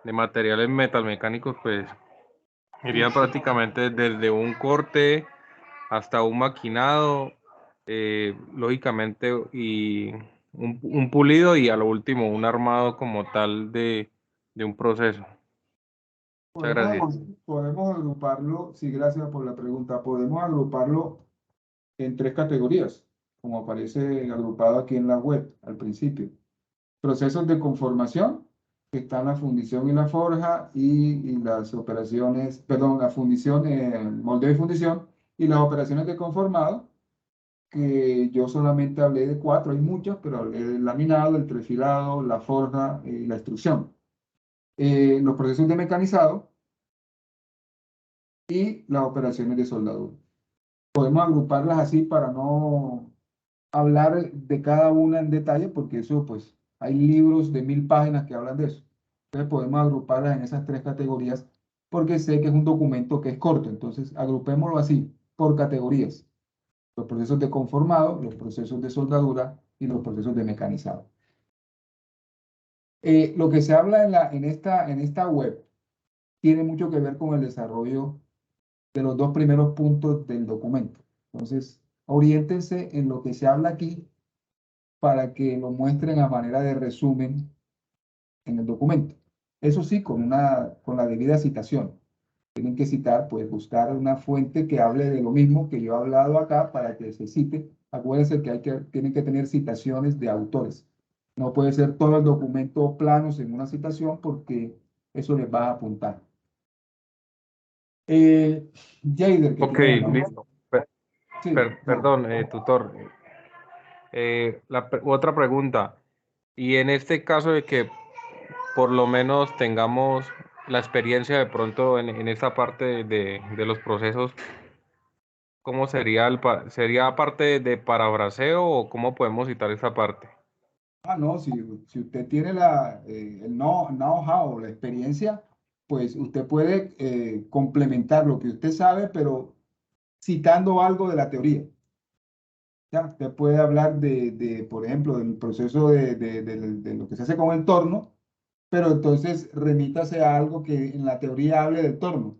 materiales metalmecánicos, pues, iría prácticamente desde un corte hasta un maquinado, lógicamente, y un pulido y a lo último un armado como tal de un proceso. Muchas gracias. Podemos agruparlo, sí, gracias por la pregunta. Podemos agruparlo en tres categorías, como aparece agrupado aquí en la web al principio. Procesos de conformación, que están la fundición y la forja, y las operaciones, perdón, la fundición, moldeo y fundición, y las operaciones de conformado, que yo solamente hablé de 4, hay muchas, pero hablé del laminado, el trefilado, la forja y la extrusión. Los procesos de mecanizado y las operaciones de soldadura. Podemos agruparlas así para no hablar de cada una en detalle, porque eso, pues, hay libros de 1000 páginas que hablan de eso. Entonces podemos agruparlas en esas tres categorías, porque sé que es un documento que es corto. Entonces, agrupémoslo así, por categorías. Los procesos de conformado, los procesos de soldadura y los procesos de mecanizado. Lo que se habla en esta web tiene mucho que ver con el desarrollo de los dos primeros puntos del documento. Entonces, oriéntense en lo que se habla aquí para que lo muestren a manera de resumen en el documento. Eso sí, con la debida citación. Tienen que citar, pues buscar una fuente que hable de lo mismo que yo he hablado acá para que se cite. Acuérdense que tienen que tener citaciones de autores. No puede ser todo el documento planos en una citación porque eso les va a apuntar. Jader, que Ok, tiene la mano. listo. Sí, Perdón, tutor. Otra pregunta. Y en este caso de que por lo menos tengamos la experiencia de pronto en esta parte de los procesos, ¿cómo sería sería parte de parafraseo o cómo podemos citar esa parte? no, si usted tiene el know-how, la experiencia, pues usted puede complementar lo que usted sabe, pero citando algo de la teoría. Ya, usted puede hablar por ejemplo, del proceso de lo que se hace con el torno, pero entonces remítase a algo que en la teoría hable del torno,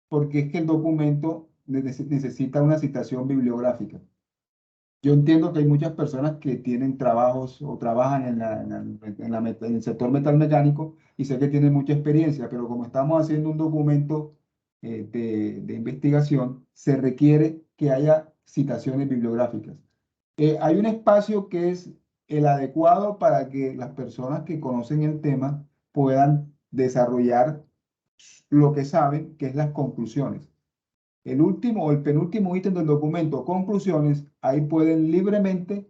porque es que el documento necesita una citación bibliográfica. Yo entiendo que hay muchas personas que tienen trabajos o trabajan en el sector metalmecánico y sé que tienen mucha experiencia, pero como estamos haciendo un documento de investigación, se requiere que haya citaciones bibliográficas. Hay un espacio que es el adecuado para que las personas que conocen el tema puedan desarrollar lo que saben, que es las conclusiones. El último o el penúltimo ítem del documento, conclusiones, ahí pueden libremente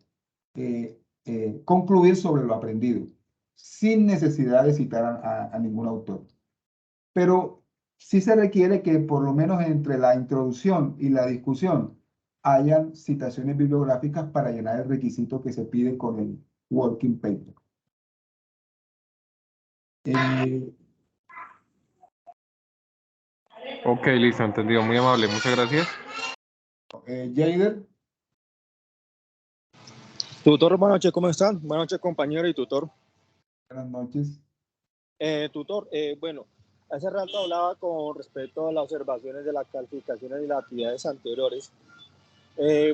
concluir sobre lo aprendido, sin necesidad de citar a ningún autor. Pero sí se requiere que por lo menos entre la introducción y la discusión hayan citaciones bibliográficas para llenar el requisito que se pide con el working paper. Ok, listo, entendido. Muy amable, muchas gracias. Jader, Tutor, buenas noches, ¿cómo están? Buenas noches, compañero y tutor. buenas noches. Tutor, bueno, hace rato hablaba con respecto a las observaciones de las calificaciones y las actividades anteriores.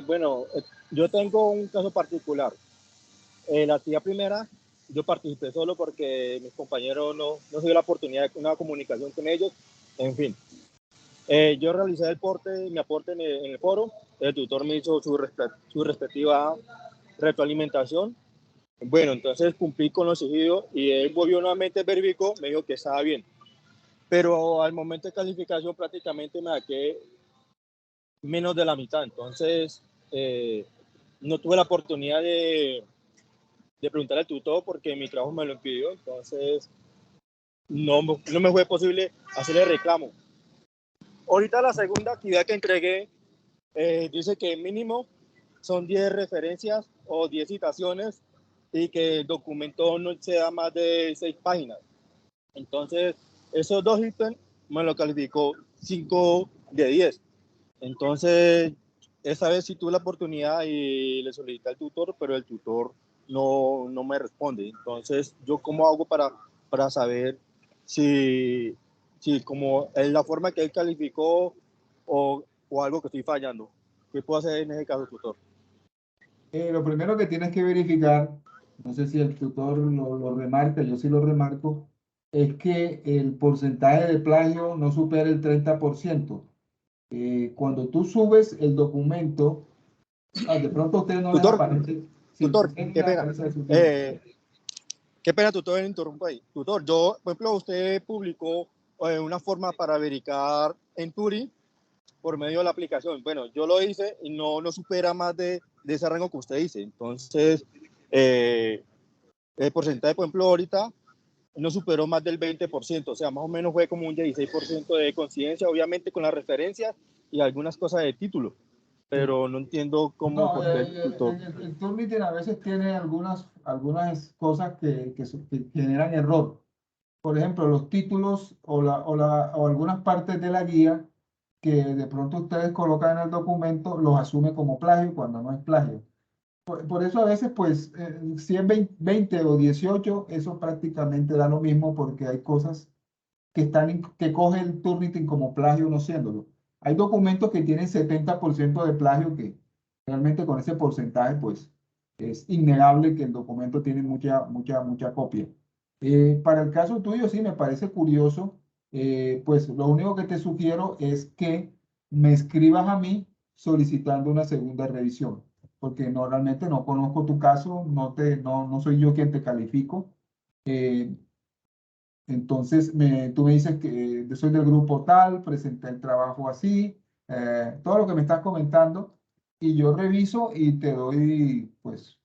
Bueno, yo tengo un caso particular. La actividad primera, yo participé solo porque mis compañeros no se dio la oportunidad de una comunicación con ellos. En fin, yo realicé mi aporte en el foro. El tutor me hizo su respectiva retroalimentación. Bueno, entonces cumplí con lo exigido y él volvió nuevamente, verificó, me dijo que estaba bien. Pero al momento de calificación prácticamente me saqué menos de la mitad. Entonces no tuve la oportunidad de preguntar al tutor porque mi trabajo me lo impidió. Entonces no me fue posible hacerle reclamo. Ahorita la segunda actividad que entregué dice que mínimo son 10 referencias o 10 citaciones y que el documento no sea más de 6 páginas. Entonces, esos dos ítems me lo calificó 5 de 10. Entonces, esa vez sí tuve la oportunidad y le solicité al tutor, pero el tutor no me responde. Entonces, ¿yo cómo hago para saber si como es la forma que él calificó o algo que estoy fallando? ¿Qué puedo hacer en ese caso, tutor? Lo primero que tienes que verificar, no sé si el tutor lo remarca, yo sí lo remarco, es que el porcentaje de plagio no supere el 30%. Cuando tú subes el documento, de pronto a ustedes no les Tutor, aparece. Sí, tutor, ¿qué qué les pena. aparece a su Qué pena, tutor, interrumpo ahí. Tutor, yo, por ejemplo, usted publicó una forma para verificar en Turi por medio de la aplicación. Bueno, yo lo hice y no supera más de ese rango que usted dice. Entonces, el porcentaje, por ejemplo, ahorita no superó más del 20%, o sea, más o menos fue como un 16% de coincidencia, obviamente con las referencias y algunas cosas de título, pero no entiendo cómo, No, por qué el tutor. el Turnitin a veces tiene algunas cosas que generan error. Por ejemplo, los títulos o algunas partes de la guía que de pronto ustedes colocan en el documento los asume como plagio cuando no es plagio. Por eso a veces, pues, si es 20 o 18, eso prácticamente da lo mismo porque hay cosas que coge el Turnitin como plagio no siéndolo. Hay documentos que tienen 70% de plagio que realmente con ese porcentaje, pues, es innegable que el documento tiene mucha copia. Para el caso tuyo, sí, me parece curioso. Pues lo único que te sugiero es que me escribas a mí solicitando una segunda revisión, porque no, realmente no conozco tu caso, no soy yo quien te califico. Entonces, tú me dices que yo soy del grupo tal, presenté el trabajo así, todo lo que me estás comentando, y yo reviso y pues,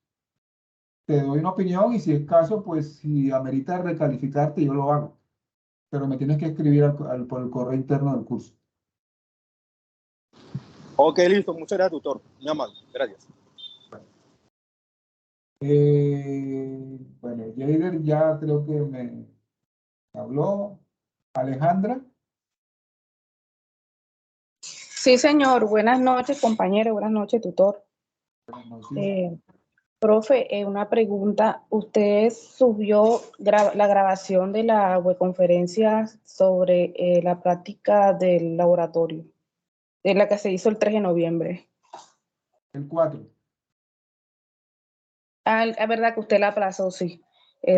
te doy una opinión y si es caso, pues si amerita recalificarte, yo lo hago. Pero me tienes que escribir por el correo interno del curso. Ok, listo, muchas gracias, tutor. Muy amable, gracias. Bueno, Jader ya creo que me habló. Alejandra. Sí, señor. Buenas noches, compañero. Buenas noches, tutor. Buenas noches. Profe, una pregunta. ¿Usted subió la grabación de la webconferencia sobre la práctica del laboratorio, de la que se hizo el 3 de noviembre? El 4. Ah, es verdad que usted la aplazó, sí.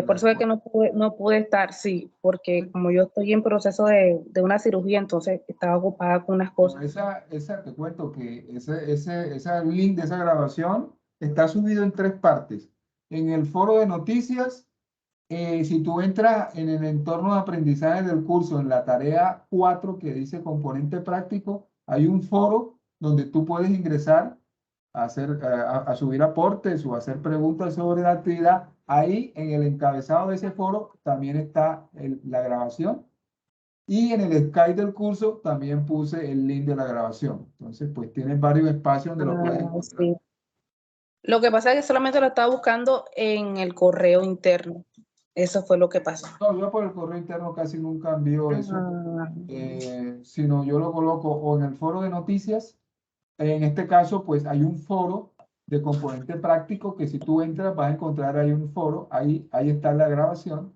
Por eso es que no pude estar, sí, porque como yo estoy en proceso de una cirugía, entonces estaba ocupada con unas cosas. Te cuento que ese link de esa grabación está subido en 3 partes. En el foro de noticias, si tú entras en el entorno de aprendizaje del curso, en la tarea 4 que dice componente práctico, hay un foro donde tú puedes ingresar a subir aportes o hacer preguntas sobre la actividad. Ahí, en el encabezado de ese foro, también está la grabación. Y en el Skype del curso también puse el link de la grabación. Entonces, pues tienes varios espacios donde lo puedes encontrar. Sí. Lo que pasa es que solamente lo estaba buscando en el correo interno. Eso fue lo que pasó. No, yo por el correo interno casi nunca envío eso, Ah, sino yo lo coloco o en el foro de noticias. En este caso, pues hay un foro de componente práctico que si tú entras vas a encontrar ahí un foro, ahí está la grabación.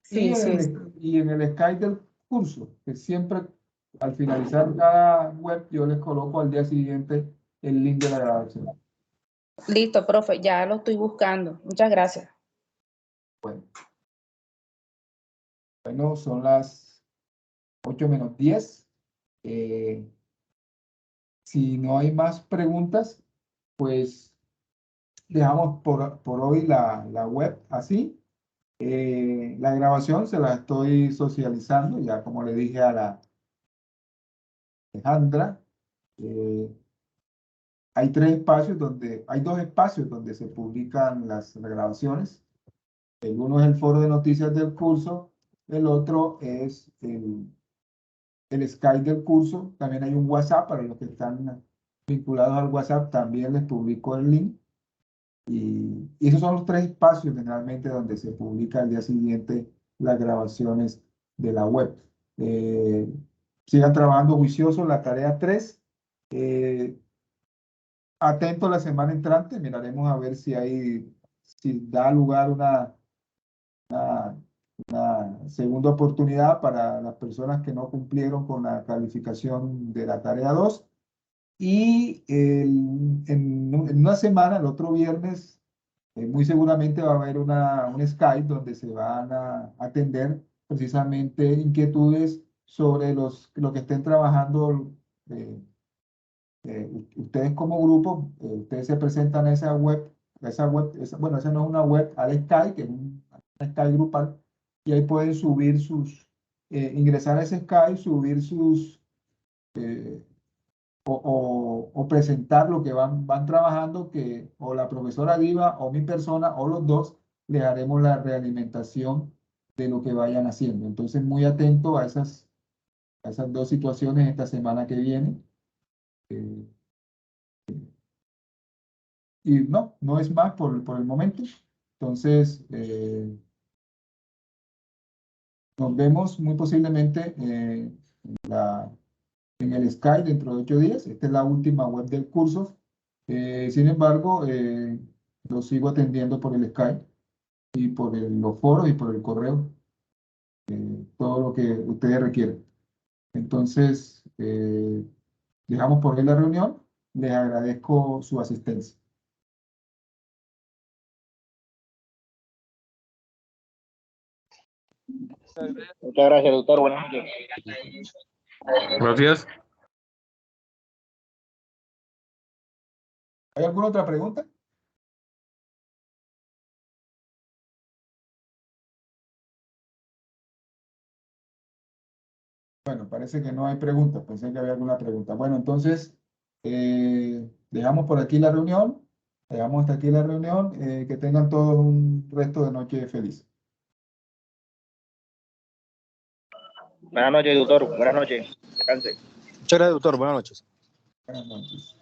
sí, sí. Y en el Skype del curso, que siempre al finalizar cada web yo les coloco al día siguiente el link de la grabación. Listo, profe, ya lo estoy buscando. Muchas gracias. Bueno, son las 8:10. Si no hay más preguntas, pues dejamos por hoy la web así. La grabación se la estoy socializando, ya como le dije a la Alejandra. Hay dos espacios donde se publican las grabaciones. Uno es el foro de noticias del curso, el otro es el Skype del curso. También hay un WhatsApp para los que están vinculados al WhatsApp, también les publico el link. Y esos son los tres espacios generalmente donde se publica al día siguiente las grabaciones de la web. Sigan trabajando juicioso la tarea 3. Atento la semana entrante, miraremos a ver si da lugar una segunda oportunidad para las personas que no cumplieron con la calificación de la tarea 2. Y en una semana, el otro viernes, muy seguramente va a haber un Skype donde se van a atender precisamente inquietudes sobre lo que estén trabajando. Ustedes como grupo, ustedes se presentan a esa web, bueno, esa no es una web, al Skype, que es una Skype grupal, y ahí pueden subir ingresar a ese Skype, subir o presentar lo que van trabajando, o la profesora Diva o mi persona, o los dos, les haremos la realimentación de lo que vayan haciendo. Entonces, muy atento a esas dos situaciones esta semana que viene. Y no es más por el momento. Entonces, nos vemos muy posiblemente en el Skype dentro de 8 días. Esta es la última web del curso. Sin embargo, lo sigo atendiendo por el Skype y por los foros y por el correo. Todo lo que ustedes requieren. Entonces, dejamos por hoy la reunión. Les agradezco su asistencia. Muchas gracias, doctor. Buenas noches. Gracias. ¿Hay alguna otra pregunta? Bueno, parece que no hay preguntas. Pensé que había alguna pregunta. Bueno, entonces, dejamos por aquí la reunión. Dejamos hasta aquí la reunión. Que tengan todos un resto de noche feliz. Buenas noches, doctor. Buenas noches. Descanse. Muchas gracias, doctor. Buenas noches. Buenas noches.